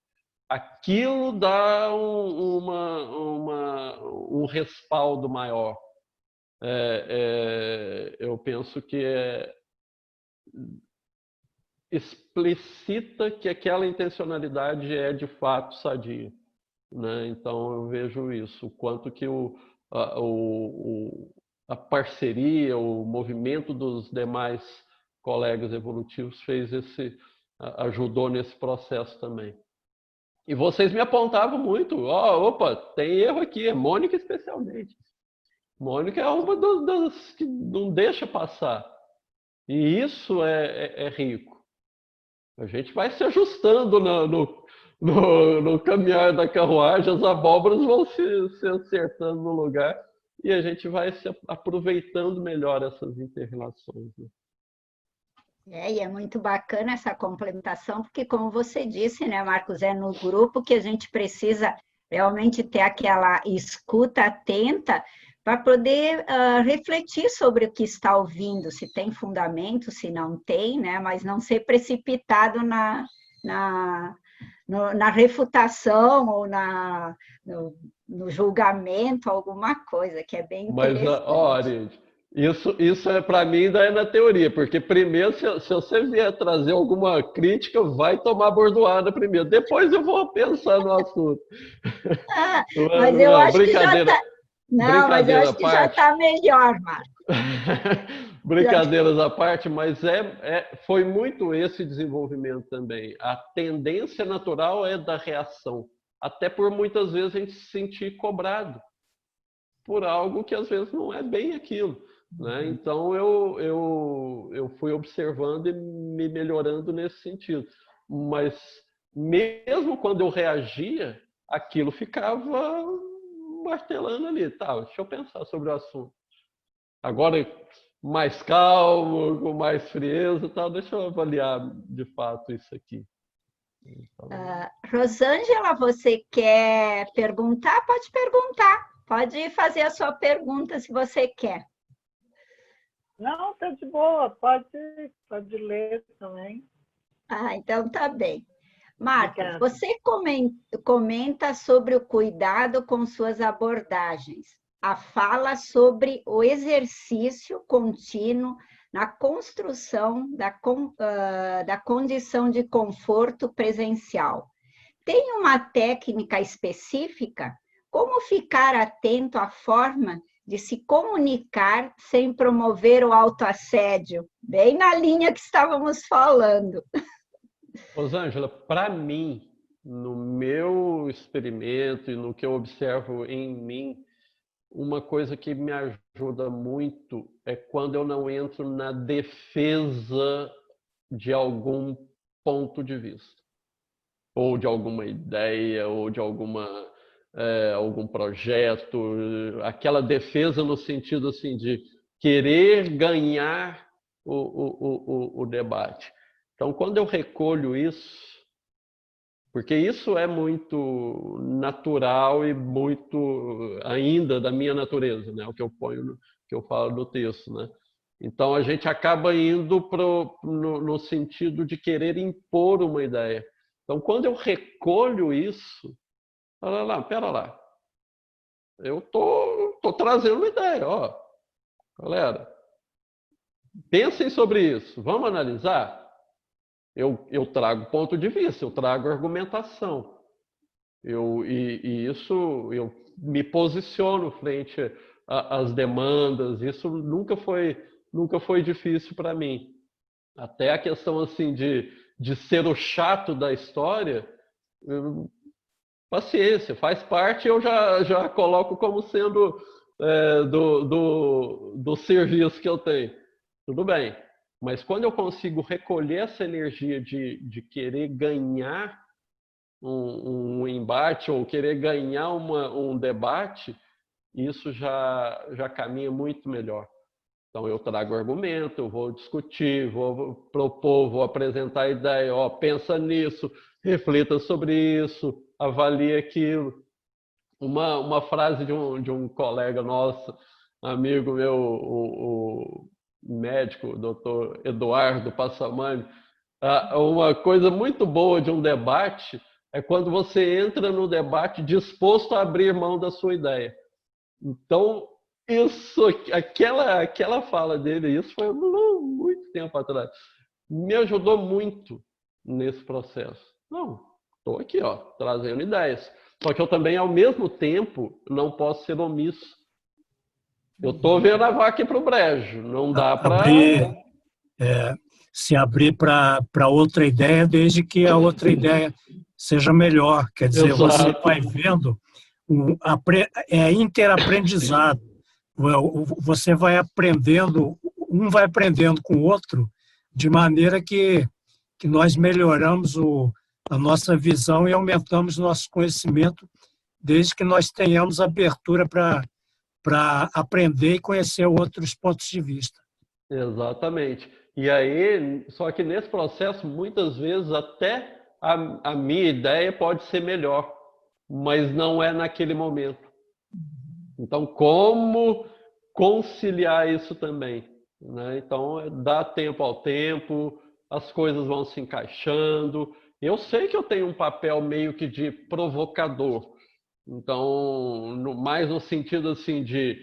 Aquilo dá um respaldo maior. Eu penso que explicita que aquela intencionalidade é de fato sadia, né? Então eu vejo isso, o quanto que a parceria, o movimento dos demais colegas evolutivos ajudou nesse processo também. E vocês me apontavam muito, opa, tem erro aqui, Mônica especialmente. Mônica é uma das que não deixa passar. E isso é rico. A gente vai se ajustando no caminhar da carruagem, as abóboras vão se acertando no lugar e a gente vai se aproveitando melhor essas inter-relações, né? E é muito bacana essa complementação, porque como você disse, né, Marcos, é no grupo que a gente precisa realmente ter aquela escuta atenta para poder refletir sobre o que está ouvindo, se tem fundamento, se não tem, né, mas não ser precipitado na refutação ou no julgamento, alguma coisa, que é bem interessante. Mas, olha, isso para mim ainda é na teoria, porque primeiro, se você vier trazer alguma crítica, vai tomar bordoada primeiro. Depois eu vou pensar no assunto. Mas eu acho que já está... Não, mas eu acho que já está melhor, Marcos. Brincadeiras à parte, mas foi muito esse desenvolvimento também. A tendência natural é da reação, até por muitas vezes a gente se sentir cobrado por algo que às vezes não é bem aquilo, né? Então eu fui observando e me melhorando nesse sentido. Mas mesmo quando eu reagia, aquilo ficava martelando ali. Tá, deixa eu pensar sobre o assunto. Agora, mais calmo, com mais frieza, tal, deixa eu avaliar de fato isso aqui. Então... Rosângela, você quer perguntar? Pode perguntar. Pode fazer a sua pergunta se você quer. Não, está de boa. Pode ler também. Então tá bem. Marcos, você comenta sobre o cuidado com suas abordagens. A fala sobre o exercício contínuo na construção da condição de conforto presencial. Tem uma técnica específica? Como ficar atento à forma de se comunicar sem promover o autoassédio? Bem na linha que estávamos falando. Rosângela, para mim, no meu experimento e no que eu observo em mim, uma coisa que me ajuda muito é quando eu não entro na defesa de algum ponto de vista, ou de alguma ideia, ou de algum projeto, aquela defesa no sentido assim de querer ganhar o debate. Então, quando eu recolho isso, porque isso é muito natural e muito ainda da minha natureza, né? O que eu ponho, que eu falo no texto, né? Então a gente acaba indo no sentido de querer impor uma ideia. Então quando eu recolho isso, pera lá, eu tô trazendo uma ideia, ó, galera, pensem sobre isso, vamos analisar. Eu trago ponto de vista, eu trago argumentação. Isso eu me posiciono frente às demandas. Isso nunca foi difícil para mim. Até a questão assim de ser o chato da história, paciência, faz parte. Eu já coloco como sendo do serviço que eu tenho. Tudo bem. Mas quando eu consigo recolher essa energia de querer ganhar um embate ou querer ganhar um debate, isso já caminha muito melhor. Então eu trago argumento, eu vou discutir, vou propor, vou apresentar ideia, ó, pensa nisso, reflita sobre isso, avalie aquilo. Uma frase de um colega nosso, amigo meu, o médico, o doutor Eduardo Passamani, uma coisa muito boa de um debate é quando você entra no debate disposto a abrir mão da sua ideia. Então, aquela fala dele, isso foi muito tempo atrás, me ajudou muito nesse processo. Não, estou aqui, ó, trazendo ideias. Só que eu também, ao mesmo tempo, não posso ser omisso. Eu estou vendo a vaca para o brejo, não dá para... Se abrir para outra ideia, desde que a outra ideia seja melhor. Quer dizer, Exato. Você vai vendo, é interaprendizado. Você vai aprendendo, um vai aprendendo com o outro, de maneira que nós melhoramos a nossa visão e aumentamos nosso conhecimento, desde que nós tenhamos abertura para aprender e conhecer outros pontos de vista. Exatamente. E aí, só que nesse processo, muitas vezes até a minha ideia pode ser melhor, mas não é naquele momento. Então, como conciliar isso também, né? Então, dá tempo ao tempo, as coisas vão se encaixando. Eu sei que eu tenho um papel meio que de provocador. Então, mais no sentido assim de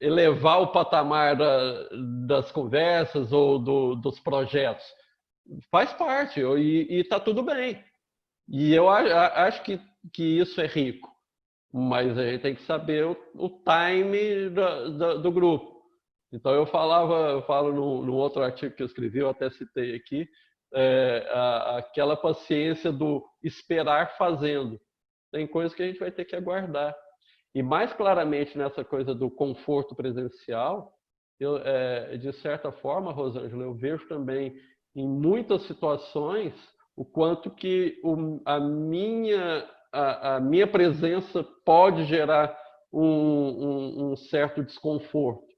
elevar o patamar das conversas ou dos projetos. Faz parte, e está tudo bem. E eu acho que isso é rico, mas a gente tem que saber o time do grupo. Então eu falo num outro artigo que eu escrevi, eu até citei aqui, aquela paciência do esperar fazendo. Tem coisas que a gente vai ter que aguardar. E mais claramente nessa coisa do conforto presencial, de certa forma, Rosângela, eu vejo também em muitas situações o quanto que a minha presença pode gerar um certo desconforto,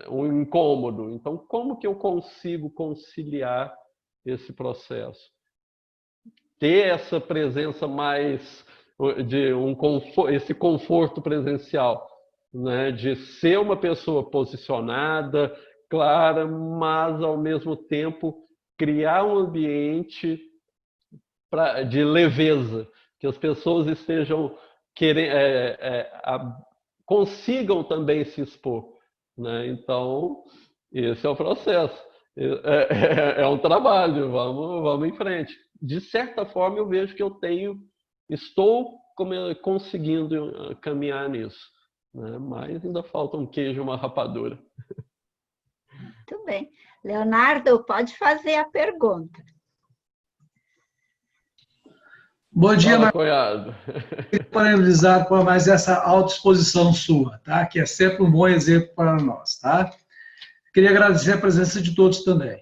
um incômodo. Então, como que eu consigo conciliar esse processo? Ter essa presença mais de esse conforto presencial, né? De ser uma pessoa posicionada, clara, mas ao mesmo tempo criar um ambiente de leveza, que as pessoas estejam consigam também se expor, né? Então, esse é o processo. É um trabalho, vamos em frente. De certa forma, eu vejo que estou conseguindo caminhar nisso, né? Mas ainda falta um queijo e uma rapadura. Muito bem. Leonardo, pode fazer a pergunta. Bom dia, Fala, Marcos. cunhado. Parabenizado por mais essa autoexposição sua, tá? Que é sempre um bom exemplo para nós, tá? Queria agradecer a presença de todos também.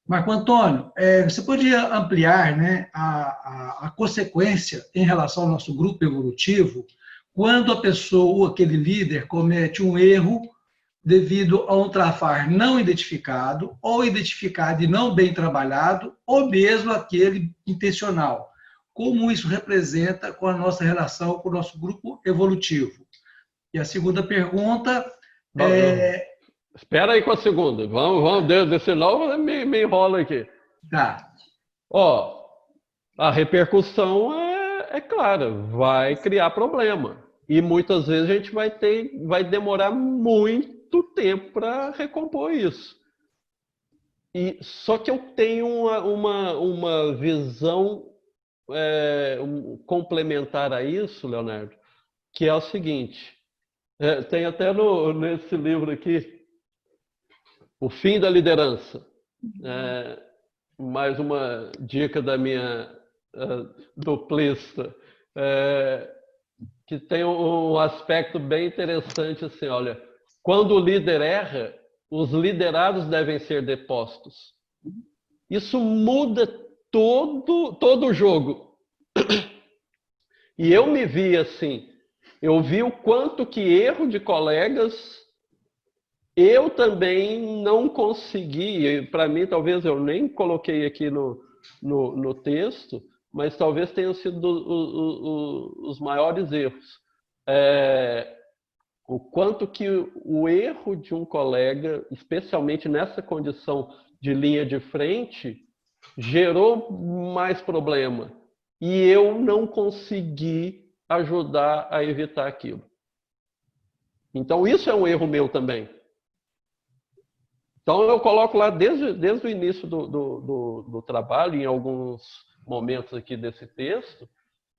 Marco Antônio, você podia ampliar, né, a consequência em relação ao nosso grupo evolutivo quando a pessoa, aquele líder, comete um erro devido a um trafar não identificado, ou identificado e não bem trabalhado, ou mesmo aquele intencional. Como isso representa com a nossa relação com o nosso grupo evolutivo? E a segunda pergunta é... Espera aí com a segunda. Vamos desse novo, me enrola aqui. Tá. Ó, a repercussão é clara, vai criar problema. E muitas vezes a gente vai demorar muito tempo para recompor isso. Só que eu tenho uma visão complementar a isso, Leonardo, que é o seguinte, tem até nesse livro aqui, O Fim da Liderança, mais uma dica da minha duplista, que tem um aspecto bem interessante assim, olha, quando o líder erra, os liderados devem ser depostos. Isso muda todo o jogo. E eu me vi assim, eu vi o quanto que erro de colegas eu também não consegui, para mim talvez eu nem coloquei aqui no texto, mas talvez tenham sido os maiores erros. O quanto que o erro de um colega, especialmente nessa condição de linha de frente, gerou mais problema. E eu não consegui ajudar a evitar aquilo. Então isso é um erro meu também. Então eu coloco lá desde o início do trabalho, em alguns momentos aqui desse texto,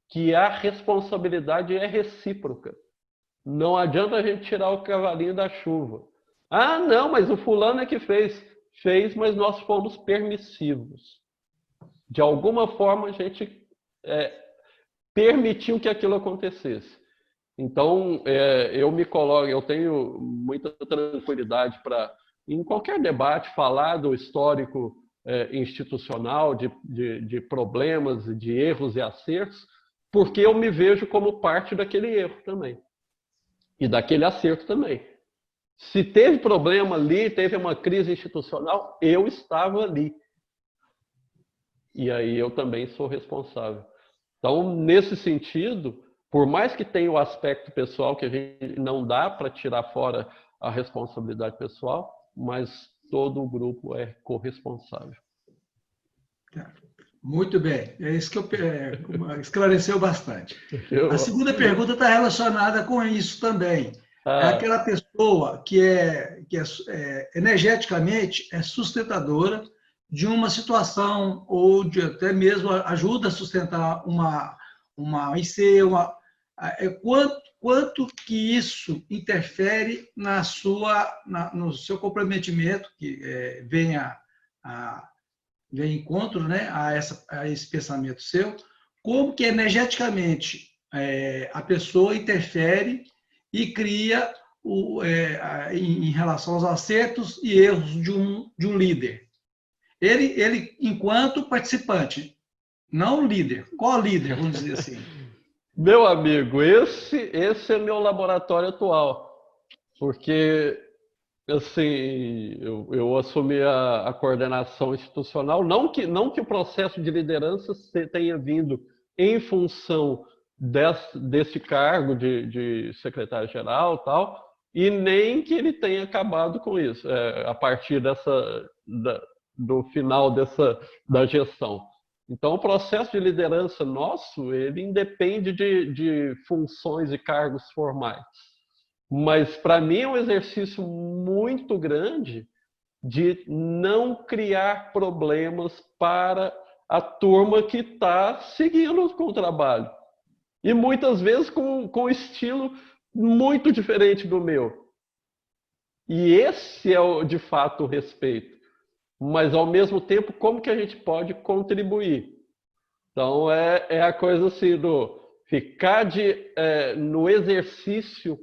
que a responsabilidade é recíproca. Não adianta a gente tirar o cavalinho da chuva. Ah, não, mas o fulano é que fez. Fez, mas nós fomos permissivos. De alguma forma a gente permitiu que aquilo acontecesse. Então, eu tenho muita tranquilidade para, em qualquer debate, falar do histórico institucional, de problemas, de erros e acertos, porque eu me vejo como parte daquele erro também. E daquele acerto também. Se teve problema ali, teve uma crise institucional, eu estava ali. E aí eu também sou responsável. Então, nesse sentido, por mais que tenha o aspecto pessoal, que a gente não dá para tirar fora a responsabilidade pessoal, mas todo o grupo é corresponsável. Muito bem, é isso que esclareceu bastante. A segunda pergunta está relacionada com isso também. É aquela pessoa que energeticamente é sustentadora de uma situação, ou de até mesmo ajuda a sustentar uma IC, quanto que isso interfere no seu comprometimento, que vem encontro, né, a esse pensamento seu, como que energeticamente a pessoa interfere e cria em relação aos acertos e erros de um líder. Ele enquanto participante, não líder, co-líder, vamos dizer assim. Meu amigo, esse é meu laboratório atual, porque assim, eu assumi a coordenação institucional, não que o processo de liderança tenha vindo em função desse cargo de secretário-geral e tal, e nem que ele tenha acabado com isso, a partir do final da gestão. Então, o processo de liderança nosso, ele independe de funções e cargos formais. Mas, para mim, é um exercício muito grande de não criar problemas para a turma que está seguindo com o trabalho. E, muitas vezes, com estilo muito diferente do meu. E esse é, de fato, o respeito. Mas, ao mesmo tempo, como que a gente pode contribuir? Então, é a coisa assim do ficar no exercício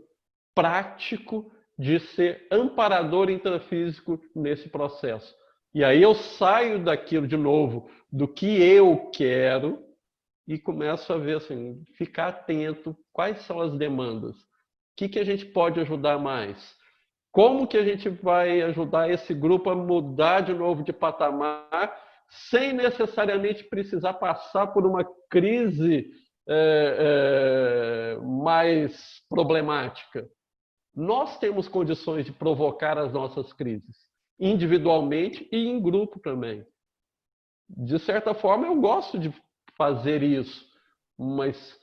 prático de ser amparador intrafísico nesse processo. E aí eu saio daquilo de novo, do que eu quero, e começo a ver, assim, ficar atento, quais são as demandas, o que a gente pode ajudar mais, como que a gente vai ajudar esse grupo a mudar de novo de patamar, sem necessariamente precisar passar por uma crise mais problemática. Nós temos condições de provocar as nossas crises, individualmente e em grupo também. De certa forma, eu gosto de fazer isso, mas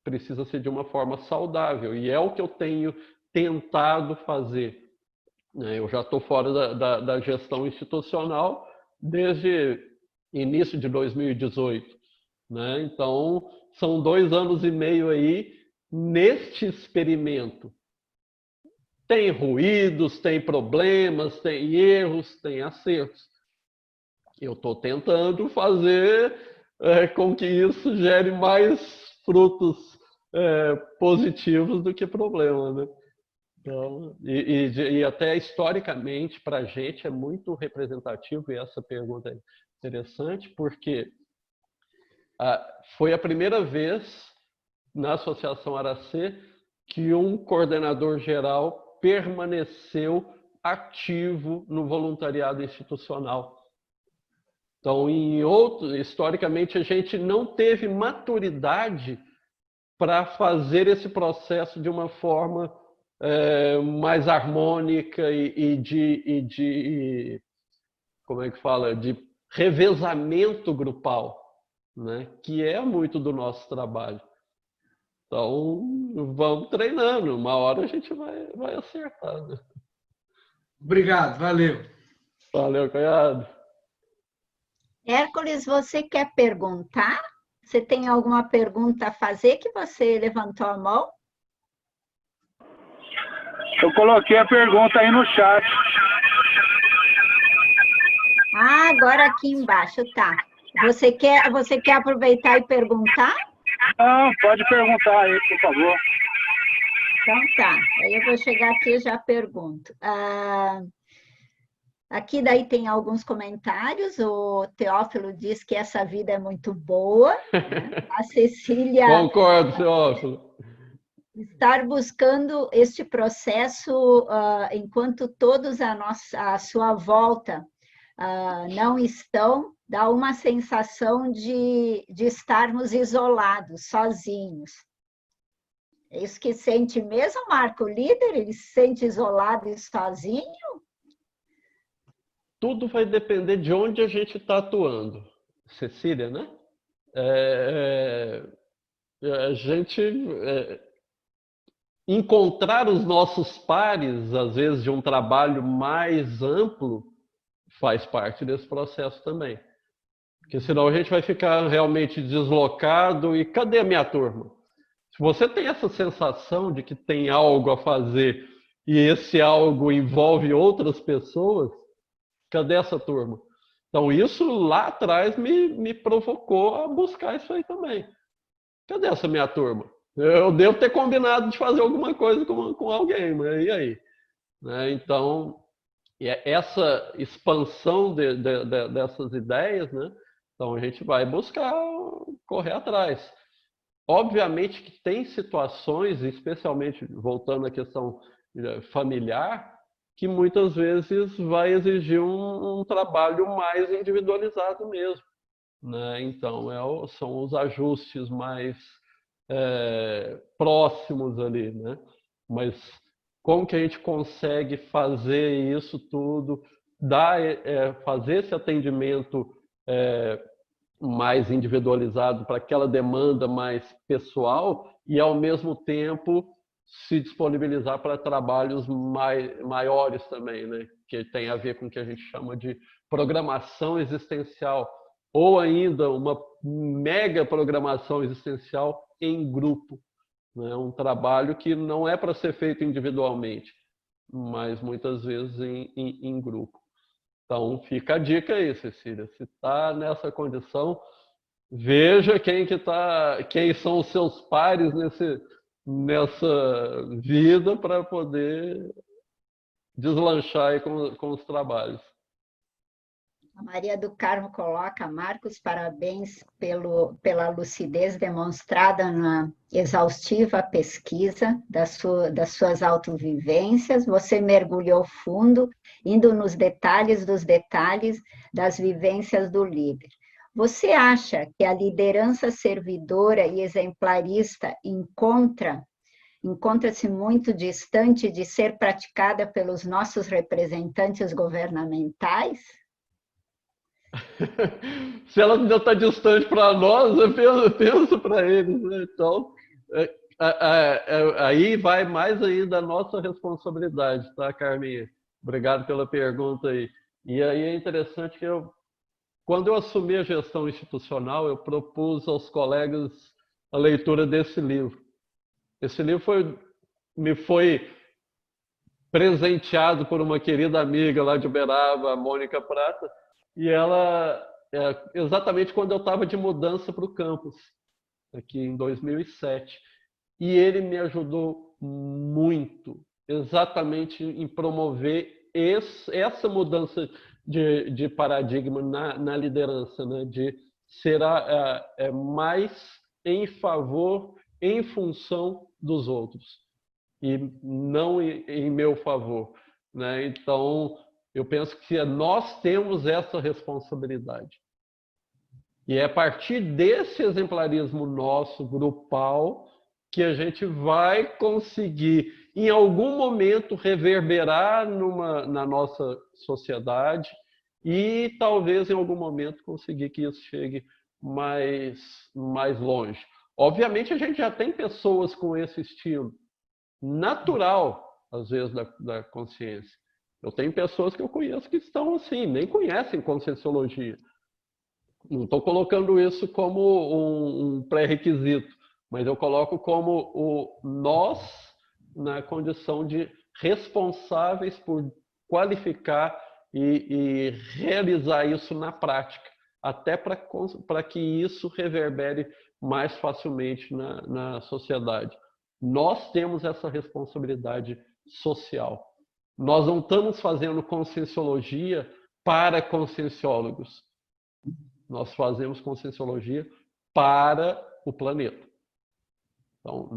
precisa ser de uma forma saudável, e é o que eu tenho tentado fazer. Eu já estou fora da gestão institucional desde início de 2018, né? Então, são 2 anos e meio aí neste experimento. Tem ruídos, tem problemas, tem erros, tem acertos. Eu estou tentando fazer com que isso gere mais frutos positivos do que problemas, né? Então, e até historicamente, para a gente, é muito representativo, e essa pergunta é interessante, porque foi a primeira vez na Associação Aracê que um coordenador geral permaneceu ativo no voluntariado institucional. Então, historicamente, a gente não teve maturidade para fazer esse processo de uma forma mais harmônica e de como é que fala, de revezamento grupal, né? Que é muito do nosso trabalho. Então, vamos treinando, uma hora a gente vai acertar, né? Obrigado, valeu. Valeu, cunhado. Hércules, você quer perguntar? Você tem alguma pergunta a fazer que você levantou a mão? Eu coloquei a pergunta aí no chat. Ah, agora aqui embaixo, tá. Você quer aproveitar e perguntar? Não, pode perguntar aí, por favor. Então tá, aí eu vou chegar aqui e já pergunto. Aqui daí tem alguns comentários, o Teófilo diz que essa vida é muito boa, né? A Cecília... Concordo, Teófilo. Estar buscando este processo enquanto todos à sua volta não estão, dá uma sensação de estarmos isolados, sozinhos. É isso que sente mesmo, Marco, o líder? Ele se sente isolado e sozinho? Tudo vai depender de onde a gente está atuando. Cecília, né? A gente... encontrar os nossos pares, às vezes de um trabalho mais amplo, faz parte desse processo também. Porque senão a gente vai ficar realmente deslocado e cadê a minha turma? Se você tem essa sensação de que tem algo a fazer e esse algo envolve outras pessoas, cadê essa turma? Então isso lá atrás me provocou a buscar isso aí também. Cadê essa minha turma? Eu devo ter combinado de fazer alguma coisa com alguém, mas e aí? Né? Então, essa expansão dessas ideias, né? Então a gente vai buscar correr atrás. Obviamente que tem situações, especialmente voltando à questão familiar, que muitas vezes vai exigir um trabalho mais individualizado mesmo, né? Então são os ajustes mais próximos ali, né? Mas como que a gente consegue fazer isso tudo, fazer esse atendimento mais individualizado para aquela demanda mais pessoal e, ao mesmo tempo, se disponibilizar para trabalhos maiores também, né? Que tem a ver com o que a gente chama de programação existencial, ou ainda uma mega programação existencial em grupo, né? Um trabalho que não é para ser feito individualmente, mas muitas vezes em grupo. Então fica a dica aí, Cecília, se está nessa condição, veja quem são os seus pares nessa vida para poder deslanchar aí com os trabalhos. A Maria do Carmo coloca: Marcos, parabéns pela lucidez demonstrada na exaustiva pesquisa das suas autovivências. Você mergulhou fundo, indo nos detalhes dos detalhes das vivências do líder. Você acha que a liderança servidora e exemplarista encontra-se muito distante de ser praticada pelos nossos representantes governamentais? Se ela ainda está distante para nós, eu penso para eles, né? Então, aí vai mais aí da nossa responsabilidade, tá, Carminha? Obrigado pela pergunta aí. E aí é interessante que quando eu assumi a gestão institucional, eu propus aos colegas a leitura desse livro. Esse livro me foi presenteado por uma querida amiga lá de Uberaba, a Mônica Prata, e ela, exatamente quando eu estava de mudança para o campus, aqui em 2007. E ele me ajudou muito, exatamente em promover essa mudança de paradigma na liderança, né? De ser mais em favor, em função dos outros, e não em meu favor, né? Então, eu penso que nós temos essa responsabilidade. E é a partir desse exemplarismo nosso, grupal, que a gente vai conseguir, em algum momento, reverberar na nossa sociedade e talvez, em algum momento, conseguir que isso chegue mais longe. Obviamente, a gente já tem pessoas com esse estilo natural, às vezes, da consciência. Eu tenho pessoas que eu conheço que estão assim, nem conhecem conscienciologia. Não estou colocando isso como um pré-requisito, mas eu coloco como nós na condição de responsáveis por qualificar e realizar isso na prática, até para que isso reverbere mais facilmente na sociedade. Nós temos essa responsabilidade social. Nós não estamos fazendo conscienciologia para conscienciólogos. Nós fazemos conscienciologia para o planeta. Então,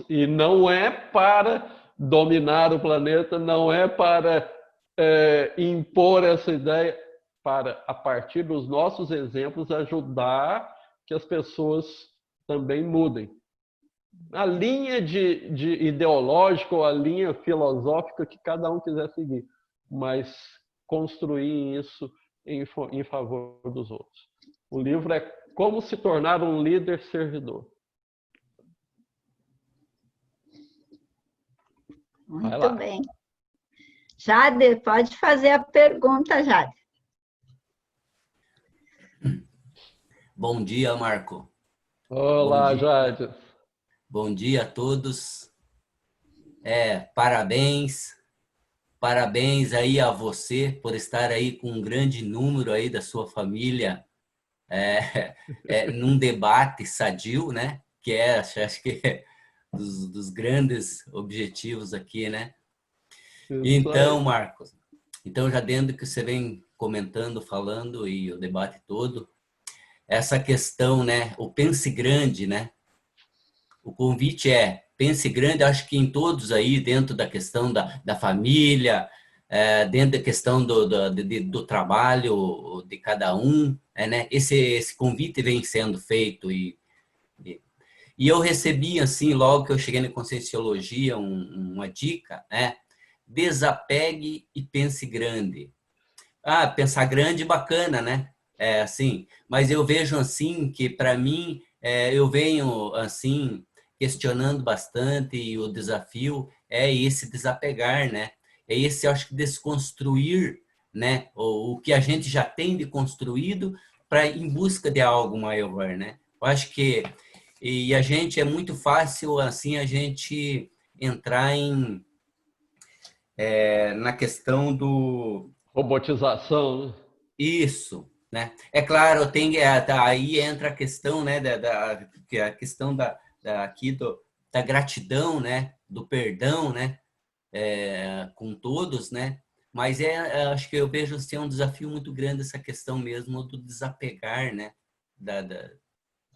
e não é para dominar o planeta, não é para impor essa ideia, para, a partir dos nossos exemplos, ajudar que as pessoas também mudem. A linha de ideológica ou a linha filosófica que cada um quiser seguir, mas construir isso em favor dos outros. O livro é Como se tornar um líder servidor. Muito bem. Jade, pode fazer a pergunta, Jade. Bom dia, Marco. Olá, Jade. Bom dia a todos. Parabéns aí a você por estar aí com um grande número aí da sua família num debate sadio, né? Que acho que é dos grandes objetivos aqui, né? Então, Marcos, já dentro do que você vem comentando, falando e o debate todo, essa questão, né? O pense grande, né? O convite pense grande, acho que em todos aí, dentro da questão da família, dentro da questão do trabalho de cada um, né? Esse convite vem sendo feito e eu recebi, assim, logo que eu cheguei na Conscienciologia, uma dica, né? Desapegue e pense grande. Pensar grande, bacana, né? Assim, mas eu vejo, assim, que para mim, eu venho, assim, questionando bastante e o desafio é esse desapegar, né? É esse, eu acho que, desconstruir, né? O que a gente já tem de construído para em busca de algo maior, né? Eu acho que e a gente é muito fácil, assim, a gente entrar na questão do... Robotização, né? Isso. né? É claro, aí entra a questão, né, a questão aqui da gratidão, né, do perdão, né, com todos, né? Mas acho que eu vejo assim, um desafio muito grande essa questão mesmo do desapegar, né?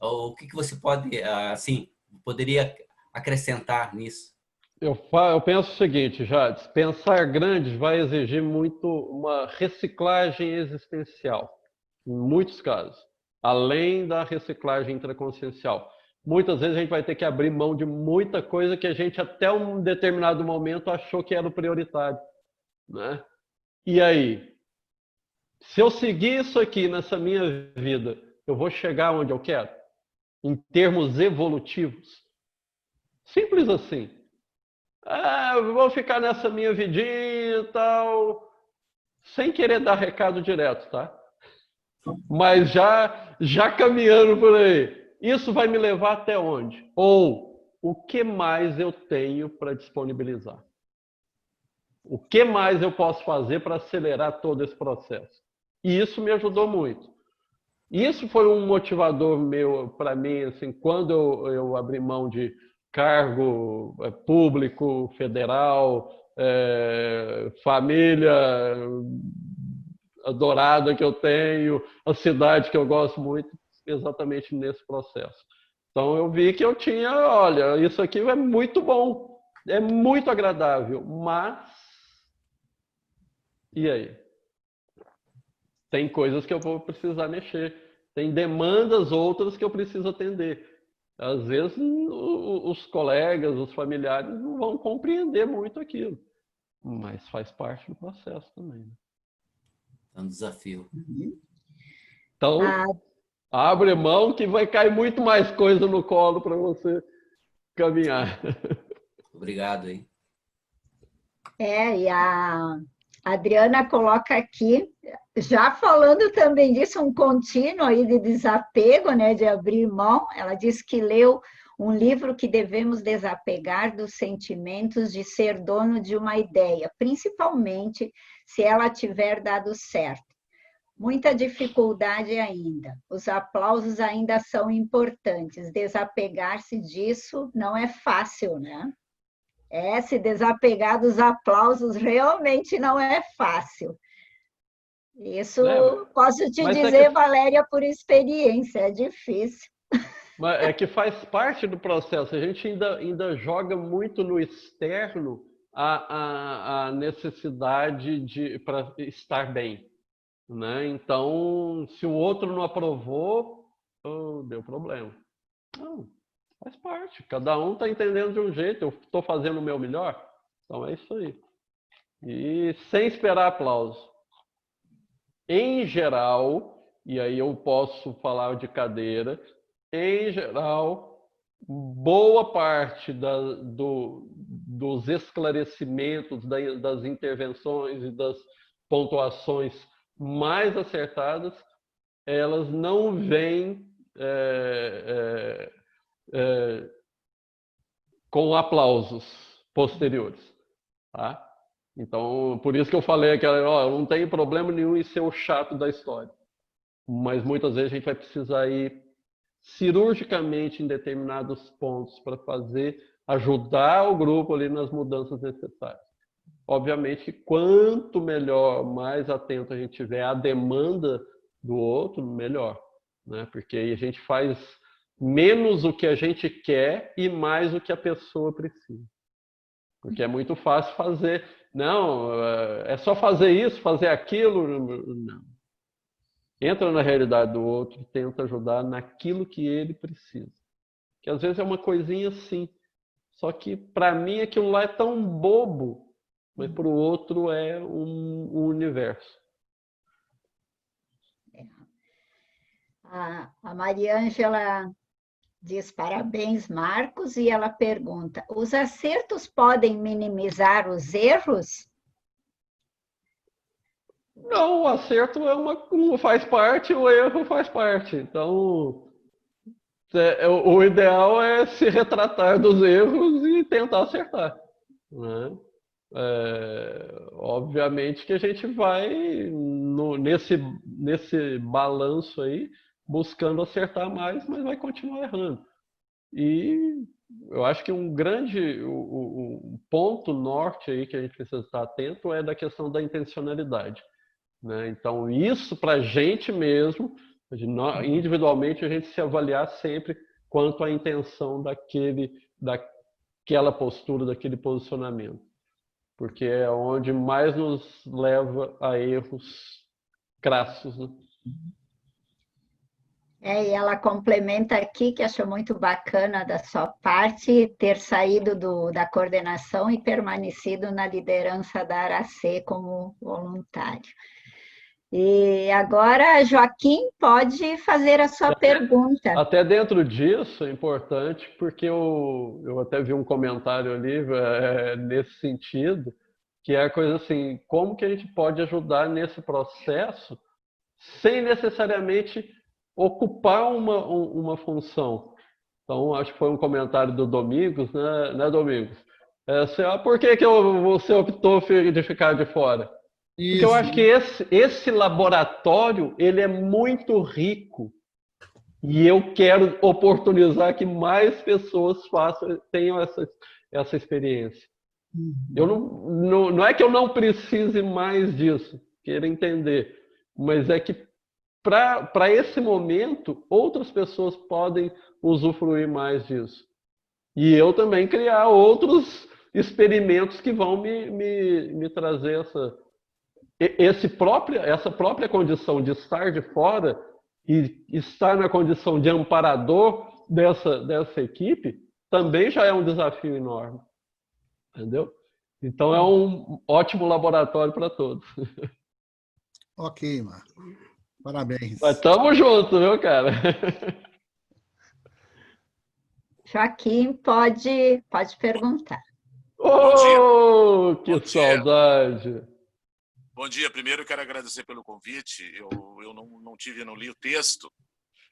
O que você pode, assim, poderia acrescentar nisso? Eu penso o seguinte, Jades, pensar grande vai exigir muito uma reciclagem existencial, em muitos casos, além da reciclagem intraconsciencial. Muitas vezes a gente vai ter que abrir mão de muita coisa que a gente até um determinado momento achou que era o prioritário, né? E aí, se eu seguir isso aqui nessa minha vida, eu vou chegar onde eu quero? Em termos evolutivos? Simples assim. Eu vou ficar nessa minha vidinha e tal, sem querer dar recado direto, tá? Mas já caminhando por aí. Isso vai me levar até onde? Ou o que mais eu tenho para disponibilizar? O que mais eu posso fazer para acelerar todo esse processo? E isso me ajudou muito. Isso foi um motivador meu para mim, assim, quando eu abri mão de cargo público, federal, família adorada que eu tenho, a cidade que eu gosto muito, exatamente nesse processo. Então eu vi que eu tinha, olha, isso aqui é muito bom, é muito agradável, mas e aí? Tem coisas que eu vou precisar mexer, tem demandas outras que eu preciso atender. Às vezes os colegas, os familiares não vão compreender muito aquilo, mas faz parte do processo também. É um desafio. Então, abre mão que vai cair muito mais coisa no colo para você caminhar. Obrigado, hein? E a Adriana coloca aqui, já falando também disso, um contínuo aí de desapego, né, de abrir mão. Ela diz que leu um livro que devemos desapegar dos sentimentos de ser dono de uma ideia, principalmente se ela tiver dado certo. Muita dificuldade ainda. Os aplausos ainda são importantes. Desapegar-se disso não é fácil, né? Se desapegar dos aplausos realmente não é fácil. Isso posso te dizer, Valéria, por experiência, é difícil. Mas é que faz parte do processo. A gente ainda joga muito no externo a necessidade para estar bem, né? Então, se o outro não aprovou, deu problema. Não, faz parte. Cada um está entendendo de um jeito. Eu estou fazendo o meu melhor. Então é isso aí. E sem esperar aplauso. Em geral, e aí eu posso falar de cadeira, em geral, boa parte dos esclarecimentos, das intervenções e das pontuações mais acertadas, elas não vêm com aplausos posteriores, tá? Então, por isso que eu falei que eu não tenho problema nenhum em ser o chato da história, mas muitas vezes a gente vai precisar ir cirurgicamente em determinados pontos para ajudar o grupo ali nas mudanças necessárias. Obviamente que quanto melhor, mais atento a gente tiver à demanda do outro, melhor, né? Porque aí a gente faz menos o que a gente quer e mais o que a pessoa precisa. Porque é muito fácil fazer, não, é só fazer isso, fazer aquilo, não. Entra na realidade do outro e tenta ajudar naquilo que ele precisa. Que às vezes é uma coisinha assim, só que para mim aquilo lá é tão bobo, mas para o outro é um universo. A Maria Ângela diz parabéns, Marcos, e ela pergunta: os acertos podem minimizar os erros? Não, o acerto faz parte, o erro faz parte. Então, o ideal é se retratar dos erros e tentar acertar, né? Obviamente que a gente vai, nesse balanço aí, buscando acertar mais, mas vai continuar errando. E eu acho que um ponto norte aí que a gente precisa estar atento é da questão da intencionalidade, né? Então, isso para a gente mesmo, individualmente, a gente se avaliar sempre quanto à intenção daquela postura, daquele posicionamento. Porque é onde mais nos leva a erros crassos, né? E ela complementa aqui, que achou muito bacana da sua parte, ter saído da coordenação e permanecido na liderança da ARACE como voluntário. E agora, Joaquim, pode fazer a sua pergunta. Até dentro disso é importante, porque eu até vi um comentário ali nesse sentido, que é a coisa assim, como que a gente pode ajudar nesse processo sem necessariamente ocupar uma função. Então, acho que foi um comentário do Domingos, né Domingos? Por que você optou de ficar de fora? Isso. Porque eu acho que esse laboratório ele é muito rico e eu quero oportunizar que mais pessoas tenham essa experiência. Eu não é que eu não precise mais disso, quero entender, mas é que para esse momento, outras pessoas podem usufruir mais disso. E eu também criar outros experimentos que vão me trazer essa própria condição de estar de fora e estar na condição de amparador dessa equipe, também já é um desafio enorme. Entendeu? Então é um ótimo laboratório para todos. Ok, Marco. Parabéns. Mas tamo junto, viu, cara? Joaquim, pode perguntar. Oh, que saudade! Bom dia. Primeiro, eu quero agradecer pelo convite. Eu não li o texto,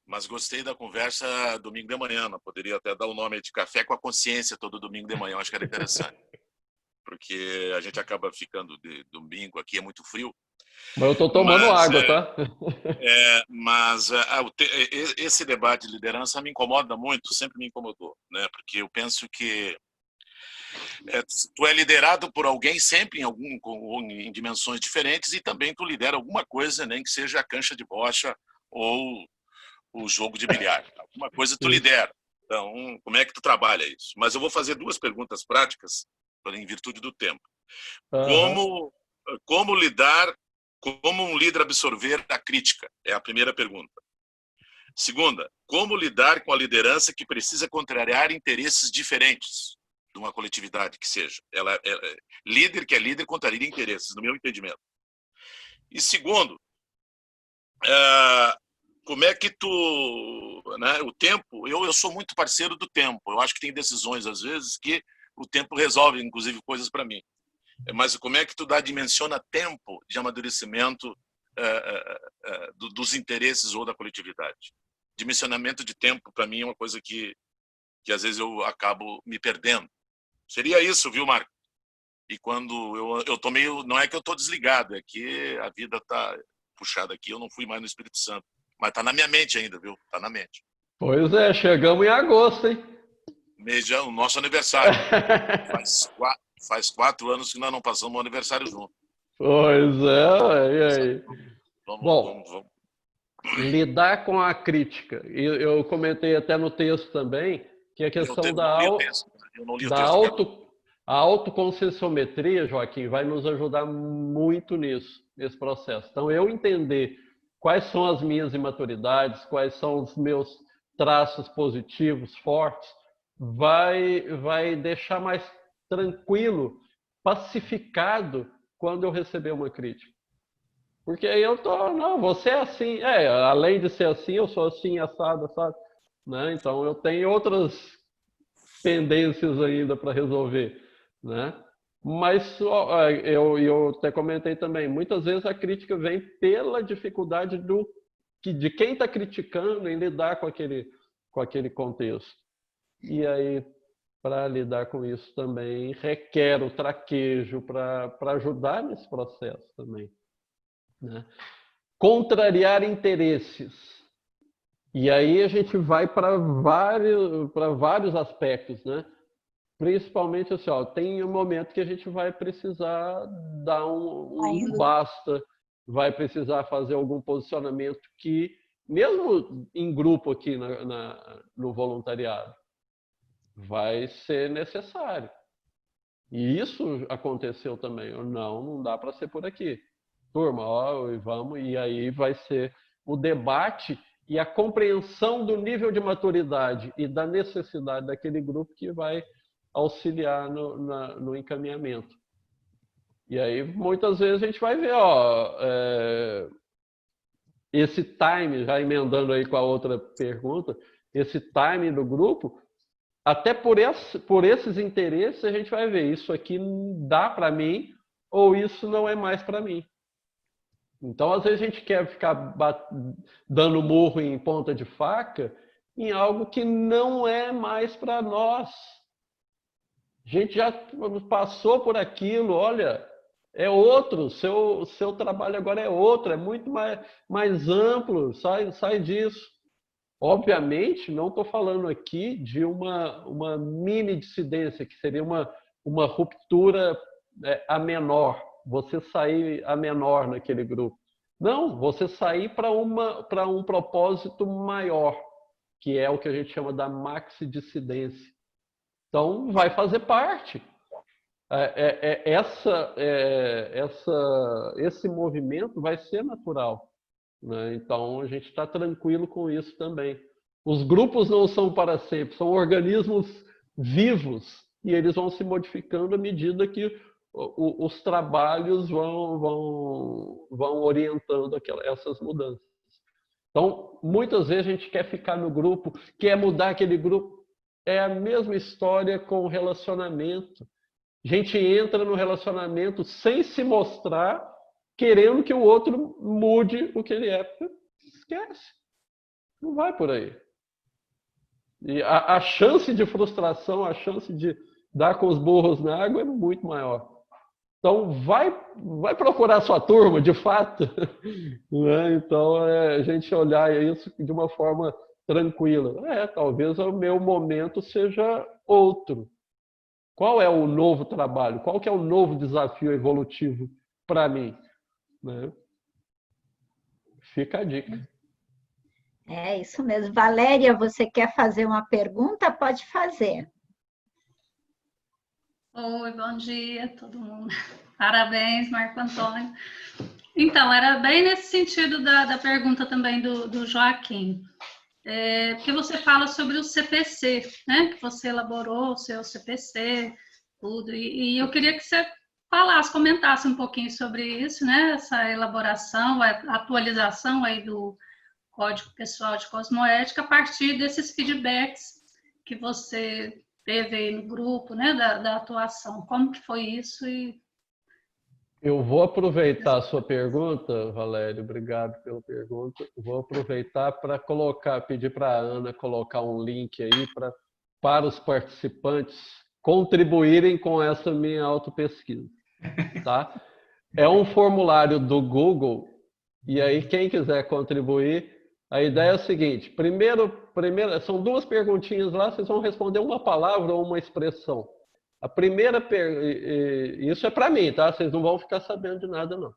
mas gostei da conversa domingo de manhã. Não poderia até dar o nome de Café com a Consciência todo domingo de manhã. Eu acho que era interessante. Porque a gente acaba ficando de domingo, aqui é muito frio. Mas eu estou tomando água, tá? Esse debate de liderança me incomoda muito, sempre me incomodou, né? Porque eu penso que tu é liderado por alguém sempre em dimensões diferentes, e também tu lidera alguma coisa, nem que seja a cancha de bocha ou o jogo de bilhar. Alguma coisa tu lidera. Então, como é que tu trabalha isso? Mas eu vou fazer duas perguntas práticas em virtude do tempo. Como lidar, como um líder absorver a crítica? É a primeira pergunta. Segunda, como lidar com a liderança que precisa contrariar interesses diferentes de uma coletividade que seja? Líder que é líder contraria interesses, no meu entendimento. E segundo, como é que tu... Né, o tempo, eu sou muito parceiro do tempo. Eu acho que tem decisões, às vezes, que o tempo resolve, inclusive, coisas para mim. Mas como é que tu dimensiona tempo de amadurecimento dos interesses ou da coletividade? Dimensionamento de tempo, para mim, é uma coisa que às vezes eu acabo me perdendo. Seria isso, viu, Marco? E quando eu tô meio... Não é que eu tô desligado, é que a vida tá puxada aqui, eu não fui mais no Espírito Santo. Mas tá na minha mente ainda, viu? Tá na mente. Pois é, chegamos em agosto, hein? Mês de o nosso aniversário. Faz 4 anos que nós não passamos o aniversário junto. Pois é, e aí? Vamos. Lidar com a crítica. Eu comentei até no texto também que a questão a autoconscienciometria, Joaquim, vai nos ajudar muito nesse processo. Então, eu entender quais são as minhas imaturidades, quais são os meus traços positivos, fortes, vai deixar mais tranquilo, pacificado quando eu receber uma crítica. Porque aí eu não, você é assim, além de ser assim, eu sou assim, assado, né? Então eu tenho outras pendências ainda para resolver, né? Mas eu até comentei também, muitas vezes a crítica vem pela dificuldade de quem está criticando em lidar com aquele contexto. E aí, para lidar com isso também, requer o traquejo para ajudar nesse processo também. né? Contrariar interesses. E aí a gente vai para vários aspectos, né? Principalmente assim, ó, tem um momento que a gente vai precisar dar um basta, vai precisar fazer algum posicionamento que, mesmo em grupo aqui no voluntariado, vai ser necessário. E isso aconteceu também. Não dá para ser por aqui. Turma, ó, vamos, e aí vai ser o debate e a compreensão do nível de maturidade e da necessidade daquele grupo que vai auxiliar no encaminhamento. E aí, muitas vezes, a gente vai ver, ó, esse time, já emendando aí com a outra pergunta, esse time do grupo, até por esses interesses, a gente vai ver, isso aqui dá para mim ou isso não é mais para mim. Então, às vezes, a gente quer ficar dando murro em ponta de faca em algo que não é mais para nós. A gente já passou por aquilo, olha, é outro, seu trabalho agora é outro, é muito mais amplo, sai disso. Obviamente, não estou falando aqui de uma mini dissidência, que seria uma ruptura a menor, você sair a menor naquele grupo. Não, você sair para um propósito maior, que é o que a gente chama da maxi-dissidência. Então, vai fazer parte. Esse movimento vai ser natural, né? Então, a gente está tranquilo com isso também. Os grupos não são para sempre, são organismos vivos e eles vão se modificando à medida que os trabalhos vão orientando essas mudanças. Então, muitas vezes a gente quer ficar no grupo, quer mudar aquele grupo. É a mesma história com o relacionamento. A gente entra no relacionamento sem se mostrar, querendo que o outro mude o que ele é. Esquece. Não vai por aí. E a chance de frustração, a chance de dar com os burros na água é muito maior. Então, vai procurar sua turma, de fato. Né? Então, a gente olhar isso de uma forma tranquila. Talvez o meu momento seja outro. Qual é o novo trabalho? Qual que é o novo desafio evolutivo para mim? Né? Fica a dica. É isso mesmo. Valéria, você quer fazer uma pergunta? Pode fazer. Oi, bom dia, todo mundo. Parabéns, Marco Antônio. Então, era bem nesse sentido da pergunta também do Joaquim. Porque você fala sobre o CPC, né? Que você elaborou o seu CPC, tudo. E eu queria que você comentasse um pouquinho sobre isso, né? Essa elaboração, a atualização aí do Código Pessoal de Cosmoética a partir desses feedbacks que você teve aí no grupo, né, da atuação. Como que foi isso? Eu vou aproveitar a sua pergunta, Valério, obrigado pela pergunta. Vou aproveitar para pedir para a Ana colocar um link aí para os participantes contribuírem com essa minha autopesquisa. Tá? É um formulário do Google, e aí quem quiser contribuir, a ideia é a seguinte: primeiro, são duas perguntinhas lá, vocês vão responder uma palavra ou uma expressão. A primeira, isso é para mim, tá? Vocês não vão ficar sabendo de nada, não.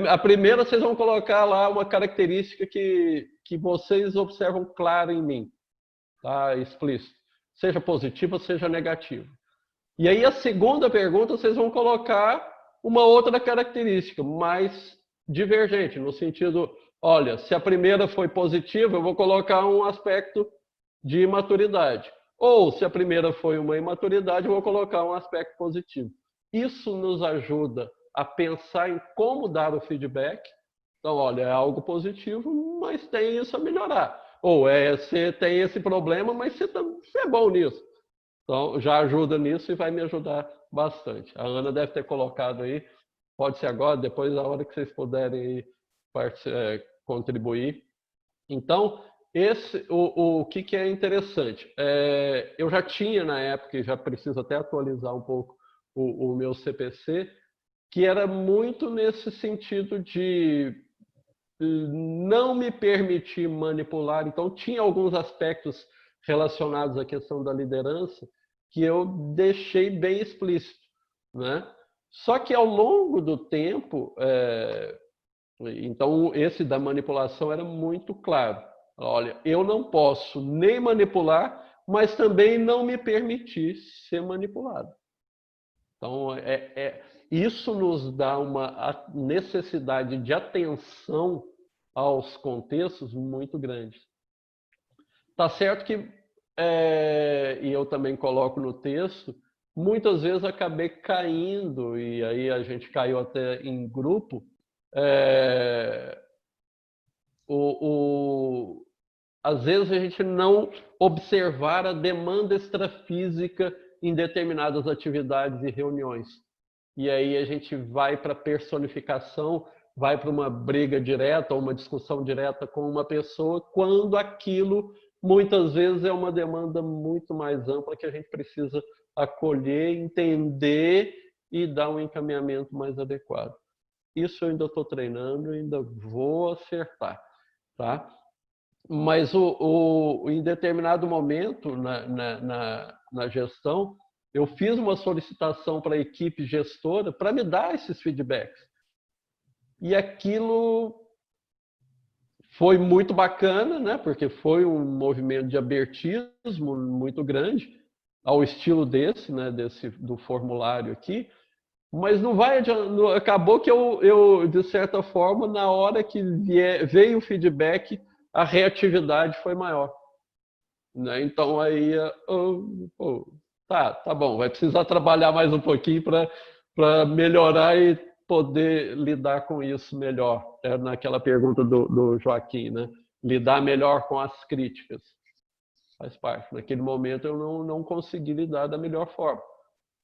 A primeira, vocês vão colocar lá uma característica que vocês observam claro em mim, tá? Explícito. Seja positiva, seja negativa. E aí, a segunda pergunta, vocês vão colocar uma outra característica, mais divergente, no sentido... Olha, se a primeira foi positiva, eu vou colocar um aspecto de imaturidade. Ou, se a primeira foi uma imaturidade, eu vou colocar um aspecto positivo. Isso nos ajuda a pensar em como dar o feedback. Então, olha, é algo positivo, mas tem isso a melhorar. Ou você tem esse problema, mas você é bom nisso. Então, já ajuda nisso e vai me ajudar bastante. A Ana deve ter colocado aí, pode ser agora, depois, a hora que vocês puderem contribuir. Então, o que é interessante? Eu já tinha na época, e já preciso até atualizar um pouco o meu CPC, que era muito nesse sentido de não me permitir manipular. Então, tinha alguns aspectos relacionados à questão da liderança que eu deixei bem explícito, né? Só que ao longo do tempo, então esse da manipulação era muito claro. Olha, eu não posso nem manipular, mas também não me permitir ser manipulado. Então, isso nos dá uma necessidade de atenção aos contextos muito grande. Tá certo que, e eu também coloco no texto, muitas vezes acabei caindo, e aí a gente caiu até em grupo, às vezes a gente não observar a demanda extrafísica em determinadas atividades e reuniões. E aí a gente vai para a personificação, vai para uma briga direta ou uma discussão direta com uma pessoa, quando aquilo muitas vezes é uma demanda muito mais ampla que a gente precisa acolher, entender e dar um encaminhamento mais adequado. Isso eu ainda estou treinando, ainda vou acertar, tá? Mas em determinado momento na gestão, eu fiz uma solicitação para a equipe gestora para me dar esses feedbacks. E aquilo foi muito bacana, né? Porque foi um movimento de abertismo muito grande, ao estilo desse, né? Do formulário aqui. Mas não vai adiantar, acabou que eu, de certa forma, na hora que veio o feedback, a reatividade foi maior. Né? Então aí, tá bom, vai precisar trabalhar mais um pouquinho para melhorar e poder lidar com isso melhor. É naquela pergunta do Joaquim, né? Lidar melhor com as críticas. Faz parte. Naquele momento eu não consegui lidar da melhor forma.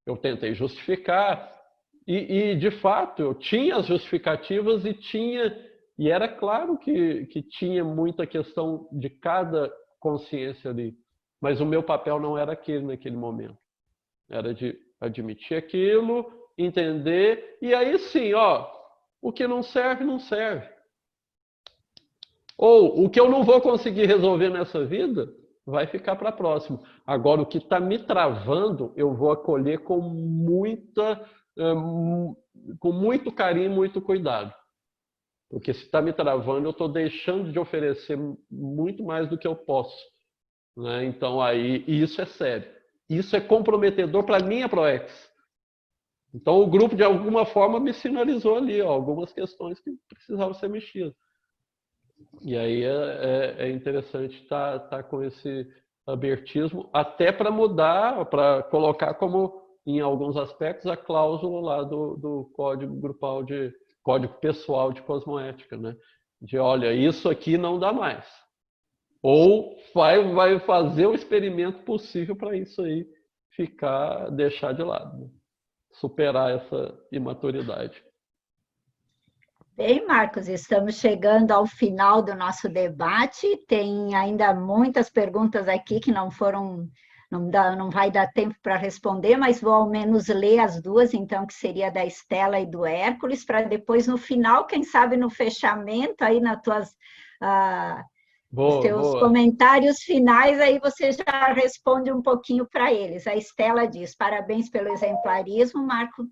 Eu tentei justificar, e de fato eu tinha as justificativas e era claro que tinha muita questão de cada consciência ali. Mas o meu papel não era aquele naquele momento. Era de admitir aquilo, entender, e aí sim, o que não serve, não serve. Ou o que eu não vou conseguir resolver nessa vida, vai ficar para a próxima. Agora, o que está me travando, eu vou acolher com muito carinho, muito cuidado. Porque se está me travando, eu estou deixando de oferecer muito mais do que eu posso. Né? Então, aí, isso é sério. Isso é comprometedor para a minha ProEx. Então, o grupo, de alguma forma, me sinalizou ali algumas questões que precisavam ser mexidas. E aí é interessante estar com esse abertismo, até para mudar, para colocar como, em alguns aspectos, a cláusula lá do código grupal código pessoal de cosmoética, né? De, olha, isso aqui não dá mais. Ou vai fazer o experimento possível para isso aí deixar de lado, né? Superar essa imaturidade. Bem, Marcos, estamos chegando ao final do nosso debate. Tem ainda muitas perguntas aqui que não vai dar tempo para responder, mas vou ao menos ler as duas, então, que seria da Estela e do Hércules, para depois, no final, quem sabe no fechamento, aí nas tuas... os teus comentários finais, aí você já responde um pouquinho para eles. A Estela diz: parabéns pelo exemplarismo, Marco.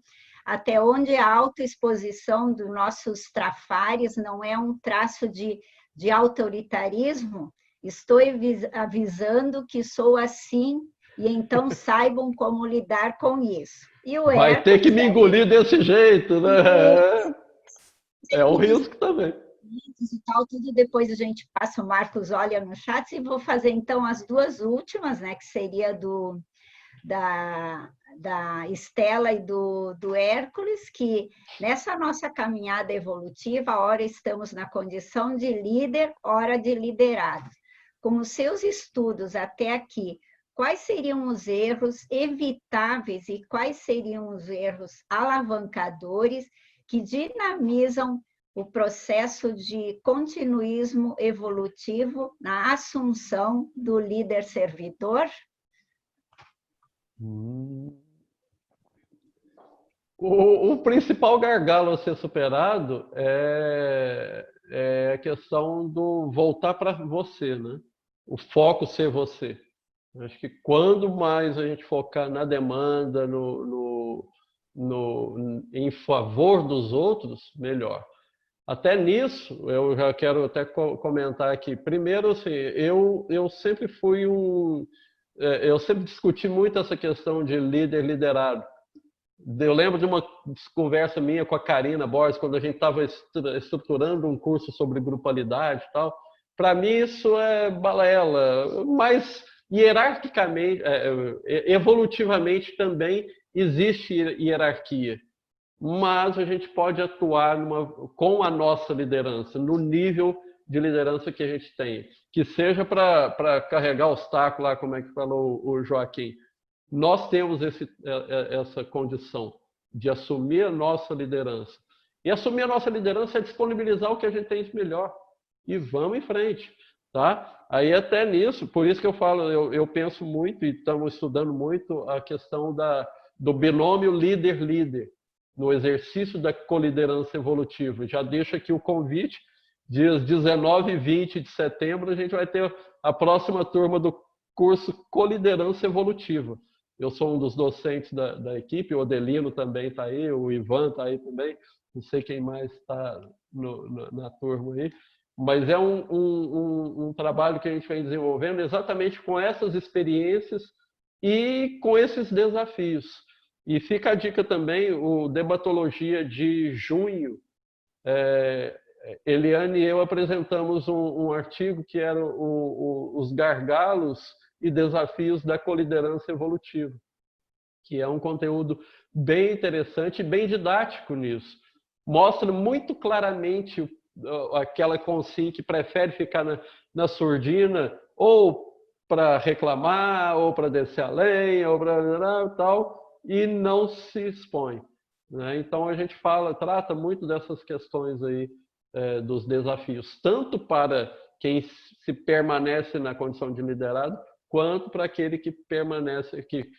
Até onde a autoexposição dos nossos trafares não é um traço de autoritarismo? Estou avisando que sou assim, e então saibam como lidar com isso. E o vai ter que me engolir desse jeito, né? É um risco também. E tal, tudo depois a gente passa, o Marcos olha no chat, e vou fazer então as duas últimas, né, que seria da Estela e do Hércules, que nessa nossa caminhada evolutiva, ora estamos na condição de líder, ora de liderado. Com os seus estudos até aqui, quais seriam os erros evitáveis e quais seriam os erros alavancadores que dinamizam o processo de continuismo evolutivo na assunção do líder servidor? O principal gargalo a ser superado é a questão do voltar para você, né? O foco ser você. Acho que quando mais a gente focar na demanda, em favor dos outros, melhor. Até nisso, eu já quero até comentar aqui. Primeiro, assim, eu sempre fui eu sempre discuti muito essa questão de líder-liderado. Eu lembro de uma conversa minha com a Karina Borges, quando a gente estava estruturando um curso sobre grupalidade e tal. Para mim, isso é balela, mas hierarquicamente, evolutivamente também existe hierarquia. Mas a gente pode atuar com a nossa liderança, no nível de liderança que a gente tem. Que seja para carregar obstáculo, lá, como é que falou o Joaquim. Nós temos essa condição de assumir a nossa liderança. E assumir a nossa liderança é disponibilizar o que a gente tem de melhor. E vamos em frente. Tá? Aí até nisso, por isso que eu falo, eu penso muito, e estamos estudando muito a questão do binômio líder-líder, no exercício da coliderança evolutiva. Já deixo aqui o convite, dias 19 e 20 de setembro, a gente vai ter a próxima turma do curso Coliderança Evolutiva. Eu sou um dos docentes da equipe, o Odelino também está aí, o Ivan está aí também, não sei quem mais está na turma aí, mas é um trabalho que a gente vem desenvolvendo exatamente com essas experiências e com esses desafios. E fica a dica também, o Debatologia de junho, Eliane e eu apresentamos um artigo que era os gargalos e desafios da coliderança evolutiva, que é um conteúdo bem interessante e bem didático nisso. Mostra muito claramente aquela consciência que prefere ficar na surdina, ou para reclamar, ou para descer a lenha, ou para tal, e não se expõe. Né? Então a gente trata muito dessas questões aí, dos desafios, tanto para quem se permanece na condição de liderado, quanto para aquele que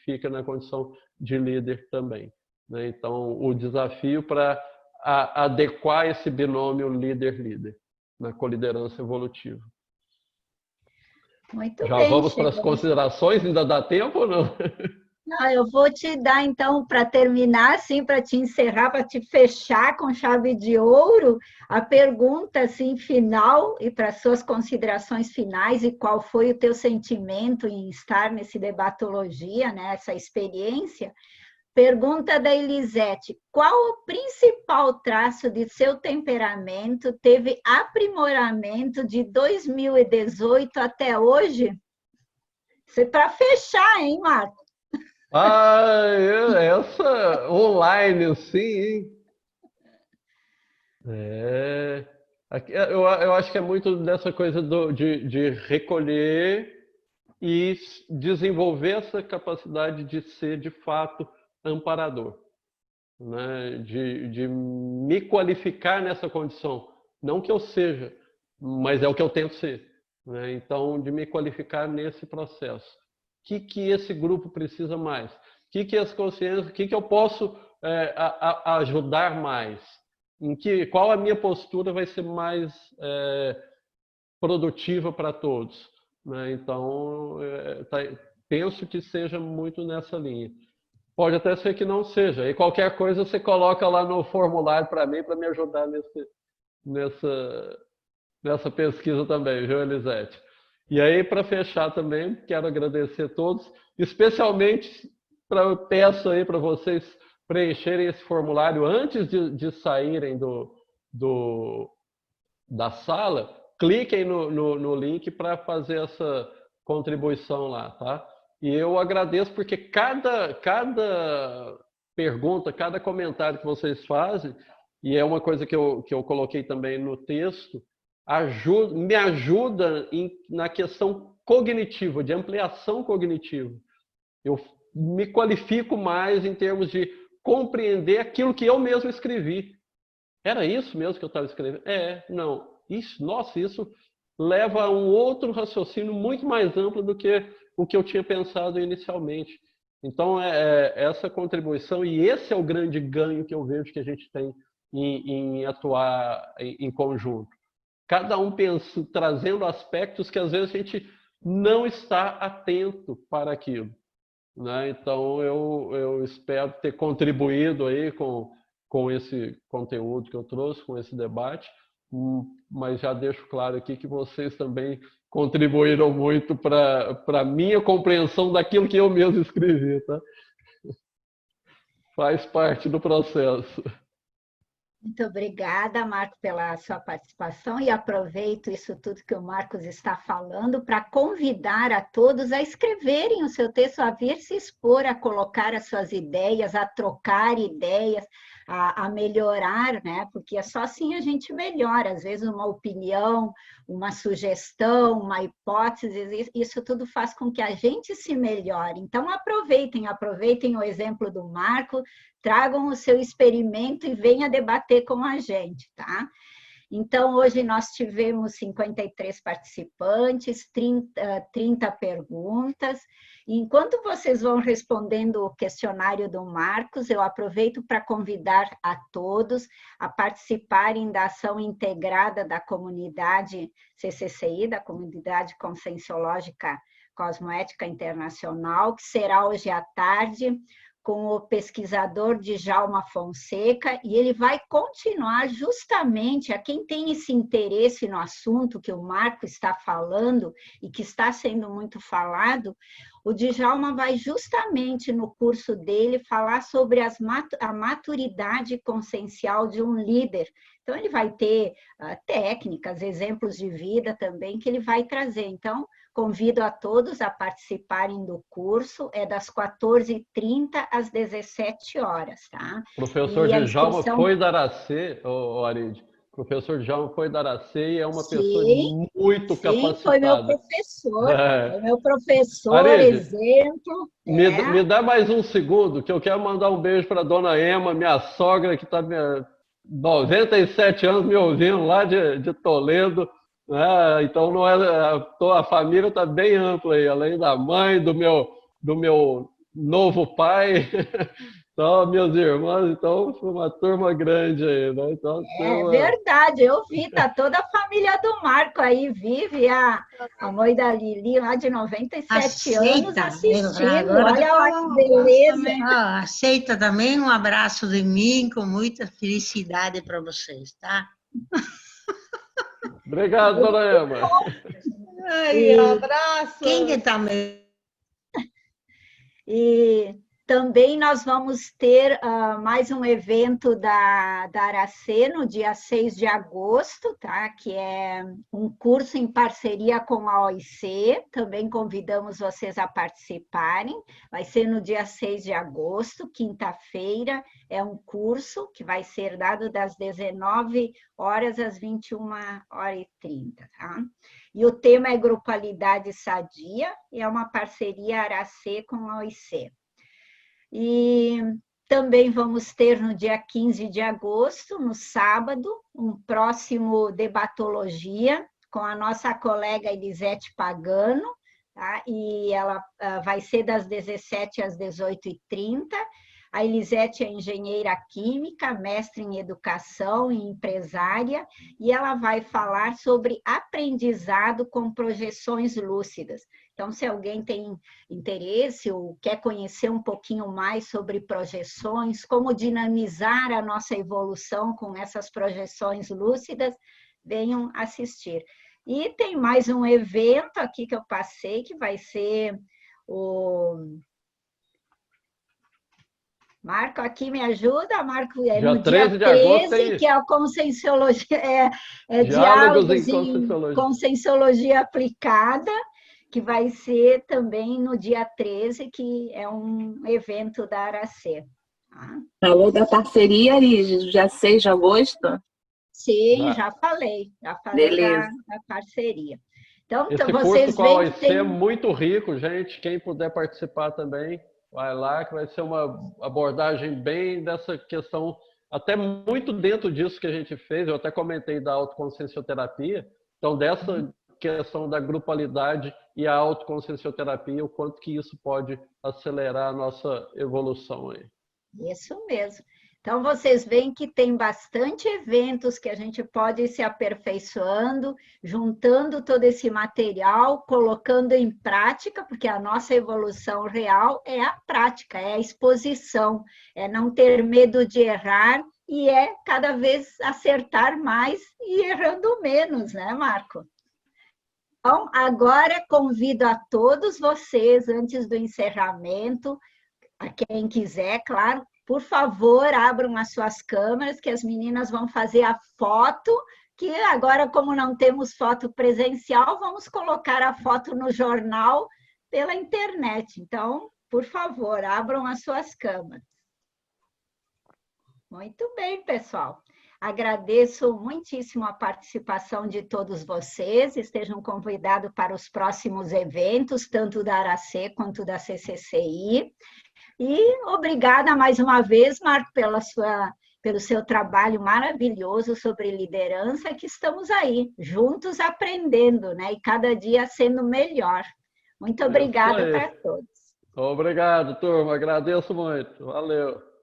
fica na condição de líder também. Né? Então, o desafio para adequar esse binômio líder-líder na coliderança evolutiva. Muito Já bem, vamos para as considerações? Ainda dá tempo ou não? Não, eu vou te dar, então, para terminar, assim, para te encerrar, para te fechar com chave de ouro, a pergunta assim, final e para suas considerações finais e qual foi o teu sentimento em estar nesse Debatologia, né, essa experiência. Pergunta da Elisete: qual o principal traço de seu temperamento teve aprimoramento de 2018 até hoje? Isso é para fechar, hein, Marco? Essa online, sim, hein? Eu acho que é muito dessa coisa de recolher e desenvolver essa capacidade de ser, de fato, amparador. Né? De me qualificar nessa condição. Não que eu seja, mas é o que eu tento ser. Né? Então, de me qualificar nesse processo. O que esse grupo precisa mais? As consciências, o que eu posso ajudar mais? Qual a minha postura vai ser mais produtiva para todos? Né? Então, penso que seja muito nessa linha. Pode até ser que não seja. E qualquer coisa você coloca lá no formulário para mim, para me ajudar nessa pesquisa também, viu, Elisete? E aí, para fechar também, quero agradecer a todos, especialmente peço aí para vocês preencherem esse formulário antes de saírem da sala, cliquem no link para fazer essa contribuição lá, tá? E eu agradeço porque cada pergunta, cada comentário que vocês fazem, e é uma coisa que eu coloquei também no texto, me ajuda na questão cognitiva, de ampliação cognitiva. Eu me qualifico mais em termos de compreender aquilo que eu mesmo escrevi. Era isso mesmo que eu estava escrevendo? Não. Isso leva a um outro raciocínio muito mais amplo do que o que eu tinha pensado inicialmente. Então, essa contribuição, e esse é o grande ganho que eu vejo que a gente tem em atuar em conjunto. Cada um trazendo aspectos que às vezes a gente não está atento para aquilo, né? Então, eu espero ter contribuído aí com esse conteúdo que eu trouxe, com esse debate, mas já deixo claro aqui que vocês também contribuíram muito para a minha compreensão daquilo que eu mesmo escrevi, tá? Faz parte do processo. Muito obrigada, Marco, pela sua participação, e aproveito isso tudo que o Marcos está falando para convidar a todos a escreverem o seu texto, a vir se expor, a colocar as suas ideias, a trocar ideias, a melhorar, né? Porque é só assim a gente melhora. Às vezes uma opinião, uma sugestão, uma hipótese, isso tudo faz com que a gente se melhore. Então aproveitem o exemplo do Marco, tragam o seu experimento e venha debater com a gente, tá? Então, hoje nós tivemos 53 participantes, 30 perguntas. E enquanto vocês vão respondendo o questionário do Marcos, eu aproveito para convidar a todos a participarem da ação integrada da comunidade CCCI, da Comunidade Conscienciológica Cosmoética Internacional, que será hoje à tarde, com o pesquisador Djalma Fonseca, e ele vai continuar justamente a quem tem esse interesse no assunto que o Marco está falando e que está sendo muito falado. O Djalma vai justamente no curso dele falar sobre a maturidade consciencial de um líder. Então, ele vai ter técnicas, exemplos de vida também que ele vai trazer. Então, convido a todos a participarem do curso, é das 14h30 às 17 horas, tá? Professor Djalma foi da Aracê, Aride. Professor Djalma foi da Aracê e é uma pessoa muito capacitada. Sim, foi meu professor, foi meu professor, Aride, exemplo. Me dá mais um segundo, que eu quero mandar um beijo para a dona Ema, minha sogra, que está 97 anos me ouvindo lá de Toledo. Então não a família está bem ampla aí, além da mãe, do meu novo pai, então meus irmãos, então foi uma turma grande aí, né? Então, verdade, eu vi, tá toda a família do Marco aí, vive a mãe da Lili lá de 97 anos assistindo, olha que beleza. Aceita também um abraço de mim com muita felicidade para vocês, tá? Obrigado, dona Ema. Um abraço. Quem que tá mesmo? E também nós vamos ter mais um evento da Aracê no dia 6 de agosto, tá? Que é um curso em parceria com a OIC. Também convidamos vocês a participarem. Vai ser no dia 6 de agosto, quinta-feira. É um curso que vai ser dado das 19 horas às 21h30, tá? E o tema é Grupalidade Sadia, e é uma parceria Aracê com a OIC. E também vamos ter no dia 15 de agosto, no sábado, um próximo Debatologia com a nossa colega Elisete Pagano, tá? E ela vai ser das 17 às 18h30. A Elisete é engenheira química, mestre em educação e empresária, e ela vai falar sobre aprendizado com projeções lúcidas. Então, se alguém tem interesse ou quer conhecer um pouquinho mais sobre projeções, como dinamizar a nossa evolução com essas projeções lúcidas, venham assistir. E tem mais um evento aqui que eu passei, que vai ser o... Marco, aqui me ajuda, Marco, no dia 13, que é a Conscienciologia, Diálogos em Conscienciologia Aplicada, que vai ser também no dia 13, que é um evento da Aracê. Tá? Falou da parceria, Arise, dia 6 de agosto? Sim, já falei da parceria. Então, esse vocês curso com a OIC é muito rico, gente, quem puder participar também, vai lá, que vai ser uma abordagem bem dessa questão, até muito dentro disso que a gente fez, eu até comentei da autoconsciencioterapia, então dessa questão da grupalidade e a autoconsciencioterapia, o quanto que isso pode acelerar a nossa evolução aí. Isso mesmo. Então, vocês veem que tem bastante eventos que a gente pode ir se aperfeiçoando, juntando todo esse material, colocando em prática, porque a nossa evolução real é a prática, é a exposição, é não ter medo de errar e é cada vez acertar mais e errando menos, né, Marco? Então, agora convido a todos vocês, antes do encerramento, a quem quiser, claro, por favor, abram as suas câmeras, que as meninas vão fazer a foto, que agora, como não temos foto presencial, vamos colocar a foto no jornal pela internet. Então, por favor, abram as suas câmeras. Muito bem, pessoal. Agradeço muitíssimo a participação de todos vocês. Estejam convidados para os próximos eventos, tanto da ARACê quanto da CCCI. E obrigada mais uma vez, Marco, pelo seu trabalho maravilhoso sobre liderança, que estamos aí, juntos aprendendo, né? E cada dia sendo melhor. Muito obrigada para todos. Obrigado, turma. Agradeço muito. Valeu.